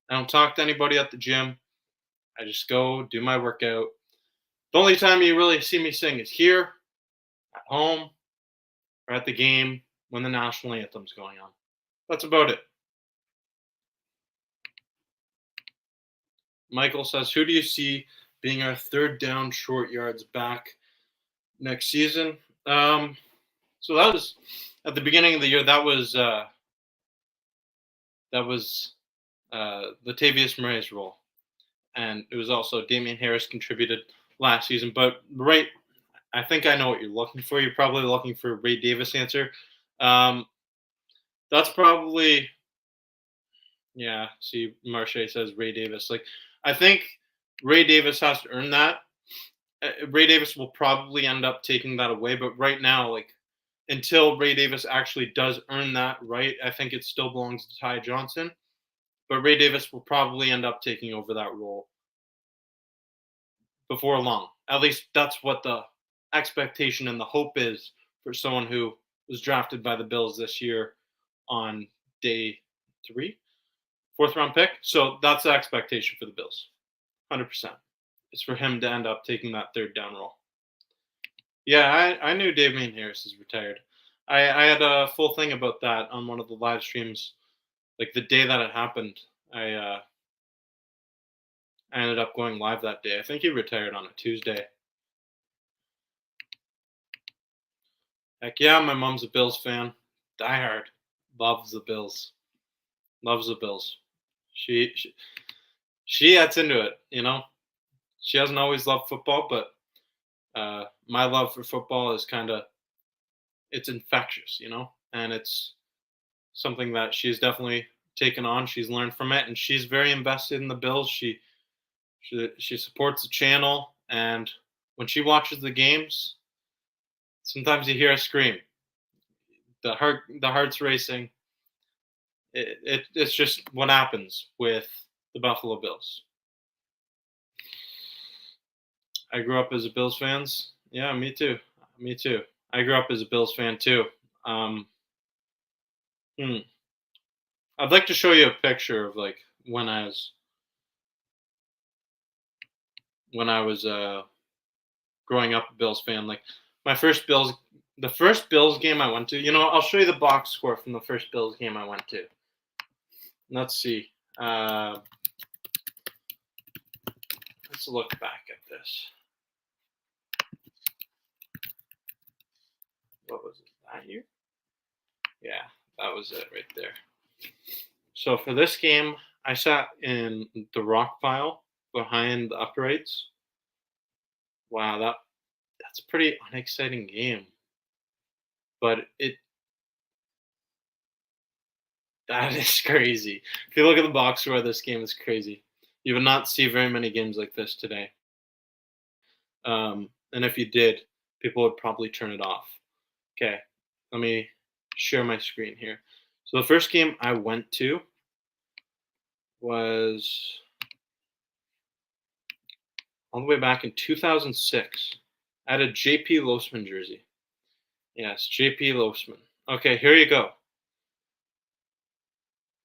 don't talk to anybody at the gym. I just go do my workout. The only time you really see me sing is here, at home, or at the game when the national anthem's going on. That's about it. Michael says, who do you see being our third down short yards back next season? So that was at the beginning of the year. That was Latavius Murray's role, and it was also Damian Harris contributed last season. But I think I know what you're looking for. You're probably looking for a Ray Davis answer. That's probably, yeah. See, Marche says Ray Davis. Like, I think Ray Davis has to earn that. Ray Davis will probably end up taking that away, but right now, like, until Ray Davis actually does earn that right, I think it still belongs to Ty Johnson. But Ray Davis will probably end up taking over that role before long. At least that's what the expectation and the hope is for someone who was drafted by the Bills this year on day 3, 4th round pick. So that's the expectation for the Bills. 100%. It's for him to end up taking that third down role. Yeah, I knew Damian Harris is retired. I had a full thing about that on one of the live streams. Like the day that it happened, I ended up going live that day. I think he retired on a Tuesday. Heck yeah, my mom's a Bills fan. Die hard. Loves the Bills. Loves the Bills. She gets into it, you know. She hasn't always loved football, but my love for football is it's infectious, you know, and it's something that she's definitely taken on. She's learned from it, and she's very invested in the Bills. She supports the channel, and when she watches the games, sometimes you hear a scream. The heart's racing. It's just what happens with the Buffalo Bills. I grew up as a Bills fans. Yeah, me too. Me too. I grew up as a Bills fan too. I'd like to show you a picture of like when I was growing up a Bills fan. Like the first Bills game I went to. You know, I'll show you the box score from the first Bills game I went to. Let's see. Let's look back at this. What was it? That year? Yeah, that was it right there. So for this game, I sat in the rock pile behind the uprights. Wow, that's a pretty unexciting game. But that is crazy. If you look at the box score, this game is crazy. You will not see very many games like this today. And if you did, people would probably turn it off. Okay, let me share my screen here. So the first game I went to was all the way back in 2006. I had a JP Losman jersey. Yes, JP Losman. Okay, here you go.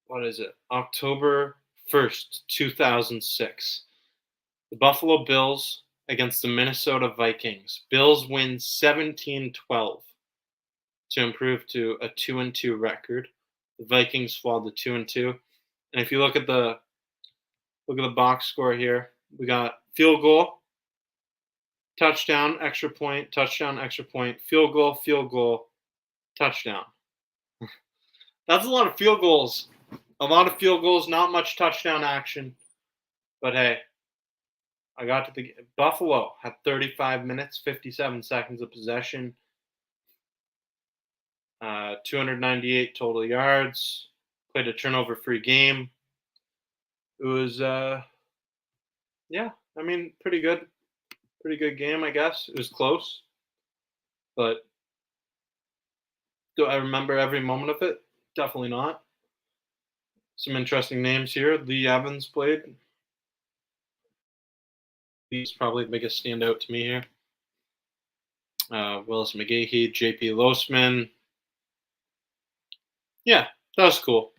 What is it? October 1st, 2006. The Buffalo Bills against the Minnesota Vikings. Bills win 17-12 to improve to a 2-2 record. The Vikings fall to 2-2. And if you look at the box score here, we got field goal, touchdown, extra point, touchdown, extra point, field goal, touchdown. That's a lot of field goals. A lot of field goals, not much touchdown action. But hey, I got to the Buffalo had 35 minutes, 57 seconds of possession, 298 total yards, played a turnover-free game. It was, yeah, I mean, pretty good game, I guess. It was close, but do I remember every moment of it? Definitely not. Some interesting names here. Lee Evans played. He's probably the biggest standout to me here. Willis McGahee, JP Losman. Yeah, that was cool.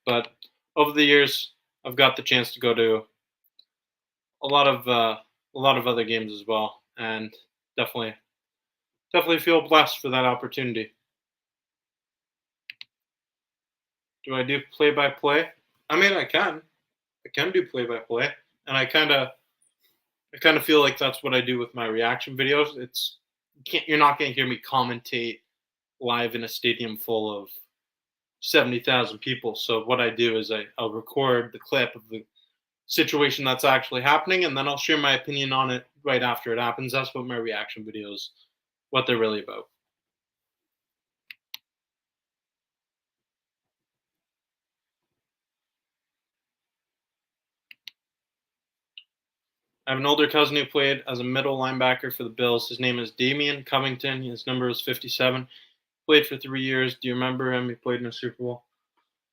But over the years, I've got the chance to go to a lot of other games as well, and definitely feel blessed for that opportunity. Do I do play-by-play? I mean, I can do play-by-play, and I kind of feel like that's what I do with my reaction videos. You're not going to hear me commentate live in a stadium full of 70,000 people. So what I do is I'll record the clip of the situation that's actually happening, and then I'll share my opinion on it right after it happens. That's what my reaction videos, what they're really about. I have an older cousin who played as a middle linebacker for the Bills. His name is Damian Covington. His number was 57. Played for 3 years. Do you remember him? He played in a Super Bowl.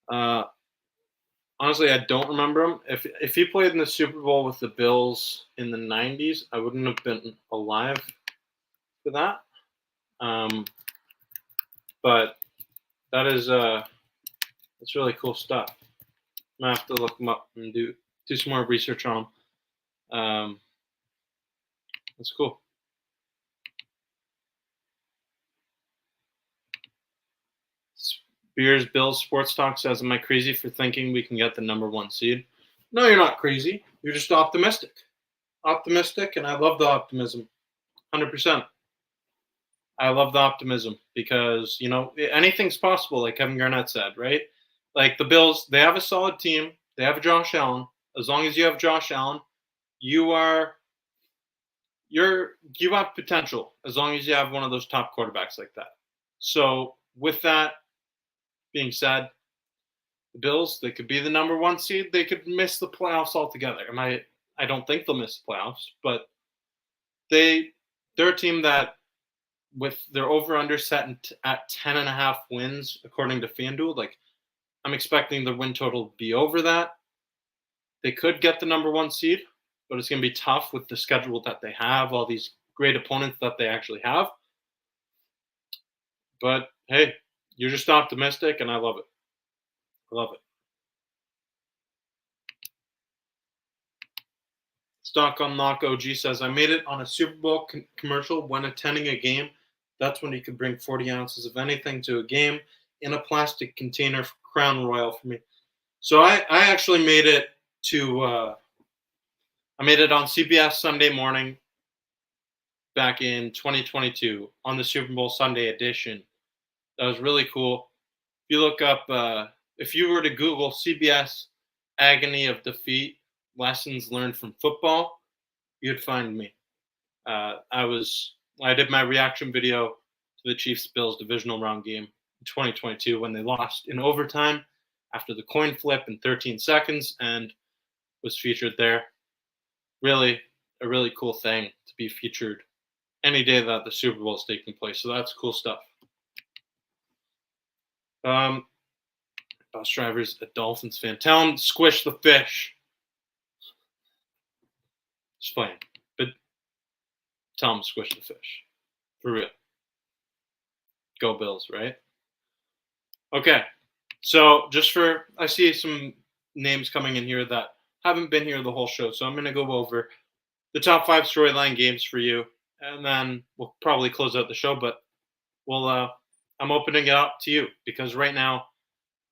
Honestly, I don't remember him. If he played in the Super Bowl with the Bills in the 90s, I wouldn't have been alive for that. But that is that's really cool stuff. I'm gonna have to look him up and do some more research on him. That's cool. Beers Bills Sports Talk says, am I crazy for thinking we can get the number 1 seed? No, you're not crazy. You're just optimistic. And I love the optimism. 100%. I love the optimism because, you know, anything's possible, like Kevin Garnett said, right? Like the Bills, they have a solid team. They have Josh Allen. As long as you have Josh Allen, you have potential as long as you have one of those top quarterbacks like that. So with that being said, The Bills, they could be the number 1 seed. They could miss the playoffs altogether. I don't think they'll miss the playoffs, but they're a team that, with their over/under set at 10.5 wins, according to FanDuel, like, I'm expecting the win total to be over that. They could get the number 1 seed, but it's going to be tough with the schedule that they have, all these great opponents that they actually have. But hey, you're just optimistic, and I love it. I love it. Stock Unlock OG says, I made it on a Super Bowl commercial when attending a game. That's when you could bring 40 ounces of anything to a game in a plastic container for Crown Royal for me. So I actually made it to I made it on CBS Sunday morning back in 2022 on the Super Bowl Sunday edition. That was really cool. If you look up, if you were to Google CBS Agony of Defeat Lessons Learned from Football, you'd find me. I did my reaction video to the Chiefs-Bills divisional round game in 2022 when they lost in overtime after the coin flip in 13 seconds, and was featured there. Really, a really cool thing to be featured any day that the Super Bowl is taking place. So that's cool stuff. Bus driver's a Dolphins fan. Tell him squish the fish. Just playing. But tell him squish the fish. For real. Go Bills, right? Okay. So I see some names coming in here that haven't been here the whole show. So I'm going to go over the top 5 storyline games for you. And then we'll probably close out the show. But I'm opening it up to you because right now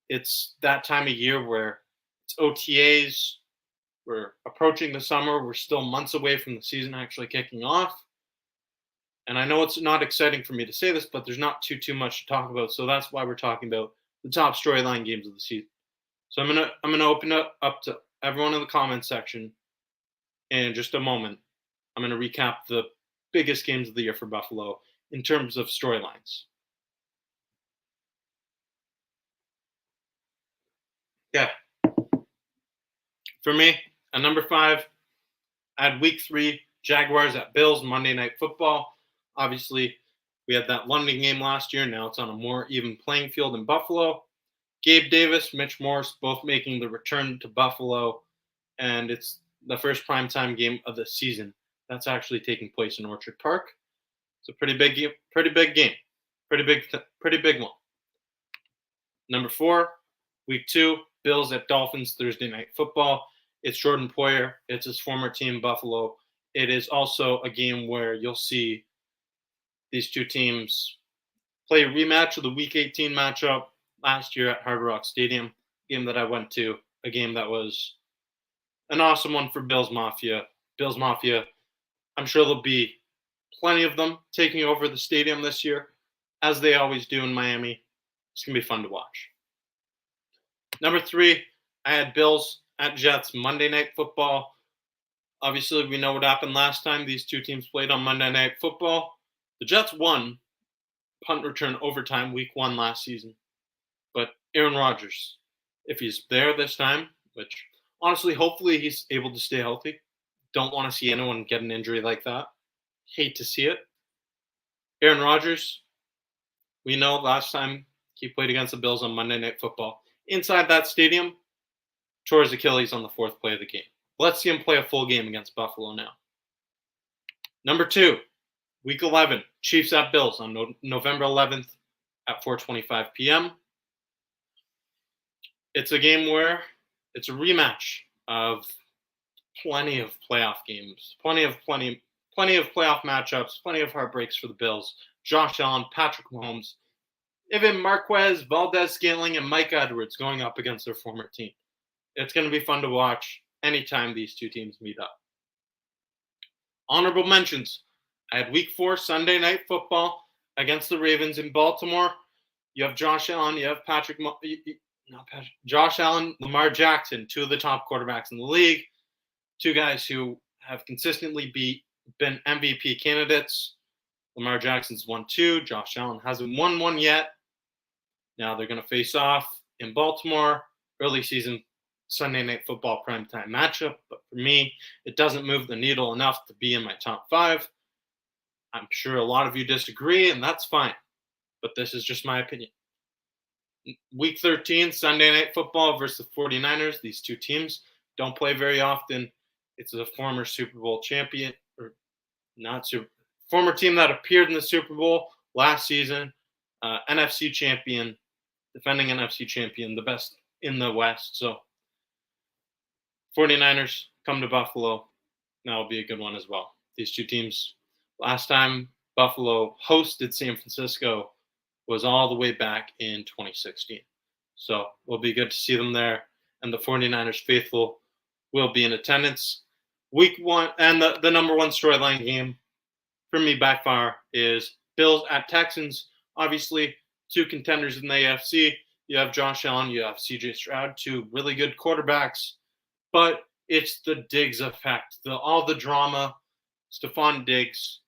it's that time of year where it's OTAs. We're approaching the summer. We're still months away from the season actually kicking off. And I know it's not exciting for me to say this, but there's not too much to talk about. So that's why we're talking about the top storyline games of the season. So I'm gonna open it up to everyone in the comment section in just a moment. I'm gonna recap the biggest games of the year for Buffalo in terms of storylines. Yeah. For me, at number 5, I had Week 3 Jaguars at Bills Monday Night Football. Obviously, we had that London game last year. Now it's on a more even playing field in Buffalo. Gabe Davis, Mitch Morse, both making the return to Buffalo, and it's the first primetime game of the season that's actually taking place in Orchard Park. It's a pretty big game, pretty big one. Number 4, Week 2, Bills at Dolphins Thursday Night Football. It's Jordan Poyer. It's his former team, Buffalo. It is also a game where you'll see these two teams play a rematch of the Week 18 matchup last year at Hard Rock Stadium, game that I went to, a game that was an awesome one for Bills Mafia. Bills Mafia, I'm sure there'll be plenty of them taking over the stadium this year, as they always do in Miami. It's going to be fun to watch. Number 3, I had Bills at Jets Monday Night Football. Obviously, we know what happened last time these two teams played on Monday Night Football. The Jets won punt return overtime Week 1 last season. But Aaron Rodgers, if he's there this time, which honestly, hopefully he's able to stay healthy. Don't want to see anyone get an injury like that. Hate to see it. Aaron Rodgers, we know last time he played against the Bills on Monday Night Football. Inside that stadium, tore his Achilles on the 4th play of the game. Let's see him play a full game against Buffalo now. Number 2, Week 11, Chiefs at Bills on November 11th at 4:25 p.m. It's a game where it's a rematch of plenty of playoff games, plenty of playoff matchups, plenty of heartbreaks for the Bills. Josh Allen, Patrick Mahomes, even Marquez, Valdez-Scantling, and Mike Edwards going up against their former team. It's going to be fun to watch anytime these two teams meet up. Honorable mentions. I had Week 4 Sunday Night Football against the Ravens in Baltimore. You have Josh Allen. You have Josh Allen, Lamar Jackson, two of the top quarterbacks in the league. Two guys who have consistently been MVP candidates. Lamar Jackson's won 2. Josh Allen hasn't won 1 yet. Now they're going to face off in Baltimore. early season Sunday Night Football primetime matchup. But for me, it doesn't move the needle enough to be in my top 5. I'm sure a lot of you disagree, and that's fine. But this is just my opinion. Week 13, Sunday Night Football versus the 49ers. These two teams don't play very often. It's a former Super Bowl champion, or not super, former team that appeared in the Super Bowl last season, NFC champion, defending NFC champion, the best in the West. So 49ers come to Buffalo. That'll be a good one as well. These two teams, last time Buffalo hosted San Francisco was all the way back in 2016. So it'll be good to see them there. And the 49ers faithful will be in attendance. Week 1, and the number one storyline game for me by far is Bills at Texans. Obviously, two contenders in the AFC. You have Josh Allen, you have CJ Stroud, two really good quarterbacks. But it's the Diggs effect. All the drama. Stephon Diggs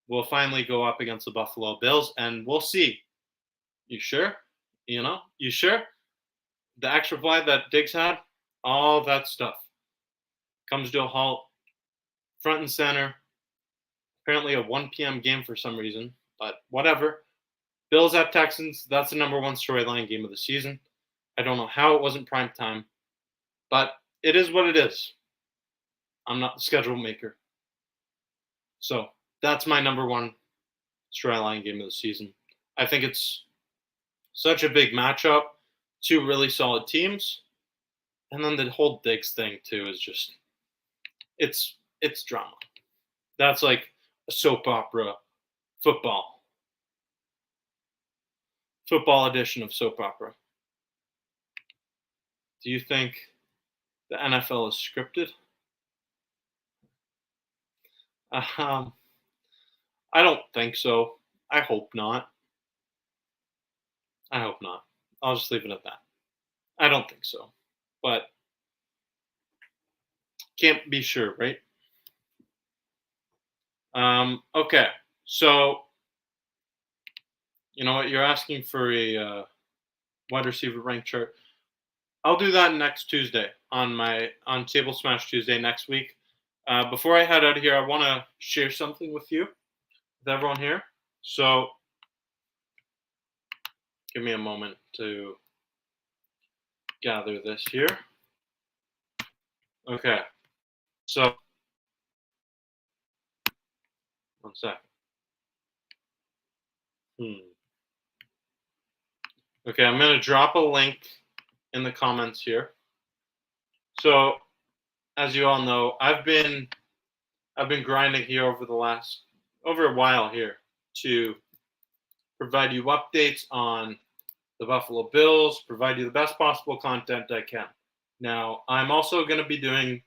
will finally go up against the Buffalo Bills, and we'll see. You sure? You sure? The extra flag that Diggs had, all that stuff comes to a halt, front and center. Apparently a 1 p.m. game for some reason, but whatever. Bills at Texans, that's the number one storyline game of the season. I don't know how it wasn't prime time, but it is what it is. I'm not the schedule maker. So that's my number one storyline game of the season. I think it's such a big matchup, two really solid teams. And then the whole Diggs thing too is just, it's drama. That's like a soap opera football edition of soap opera. Do you think the NFL is scripted? I don't think so. I hope not. I'll just leave it at that. I don't think so. But can't be sure, right? Okay. So, you know what? You're asking for a wide receiver rank chart. I'll do that next Tuesday on Table Smash Tuesday next week. Before I head out of here, I want to share something with you, with everyone here. So give me a moment to gather this here. Okay. So, one second. Okay, I'm going to drop a link in the comments here. So, as you all know, I've been grinding here over a while here to provide you updates on the Buffalo Bills, provide you the best possible content I can. Now, I'm also going to be doing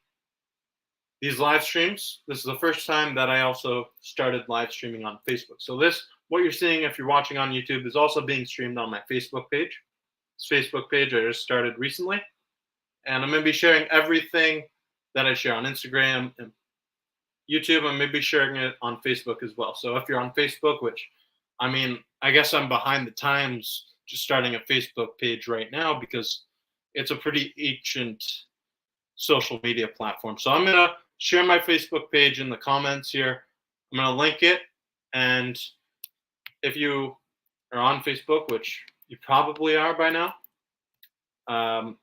these live streams. This is the first time that I also started live streaming on Facebook. So what you're seeing if you're watching on YouTube is also being streamed on my Facebook page. This Facebook page I just started recently. And I'm going to be sharing everything that I share on Instagram and YouTube. I'm going to be sharing it on Facebook as well. So if you're on Facebook, which, I guess I'm behind the times just starting a Facebook page right now because it's a pretty ancient social media platform. So I'm going to share my Facebook page in the comments here. I'm going to link it. And if you are on Facebook, which you probably are by now, I'm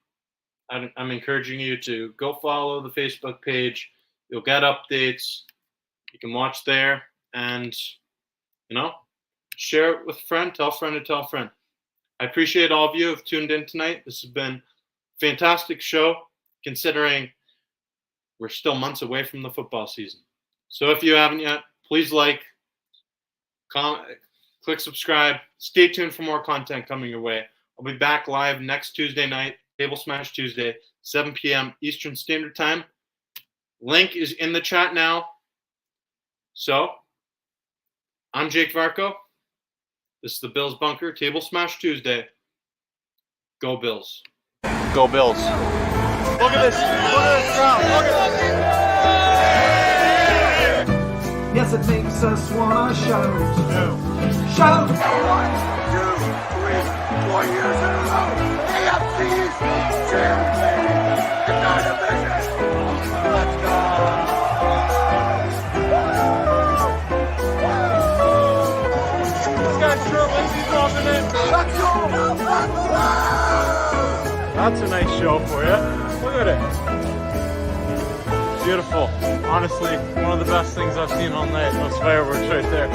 encouraging you to go follow the Facebook page. You'll get updates. You can watch there and, share it with a friend, tell a friend to tell a friend. I appreciate all of you who have tuned in tonight. This has been a fantastic show considering we're still months away from the football season. So if you haven't yet, please like, comment, click subscribe. Stay tuned for more content coming your way. I'll be back live next Tuesday night, Table Smash Tuesday, 7 p.m. Eastern Standard Time. Link is in the chat now. So, I'm Jake Varco. This is the Bills Bunker, Table Smash Tuesday. Go Bills. Go Bills. Look at this. Look at this crowd. Look at this. Yes, it makes us wanna shout. Shout! 1, 2, 3, 4 years in a row. AFC East That's a nice show for you. Look at it. Beautiful. Honestly, one of the best things I've seen all night. Those fireworks right there.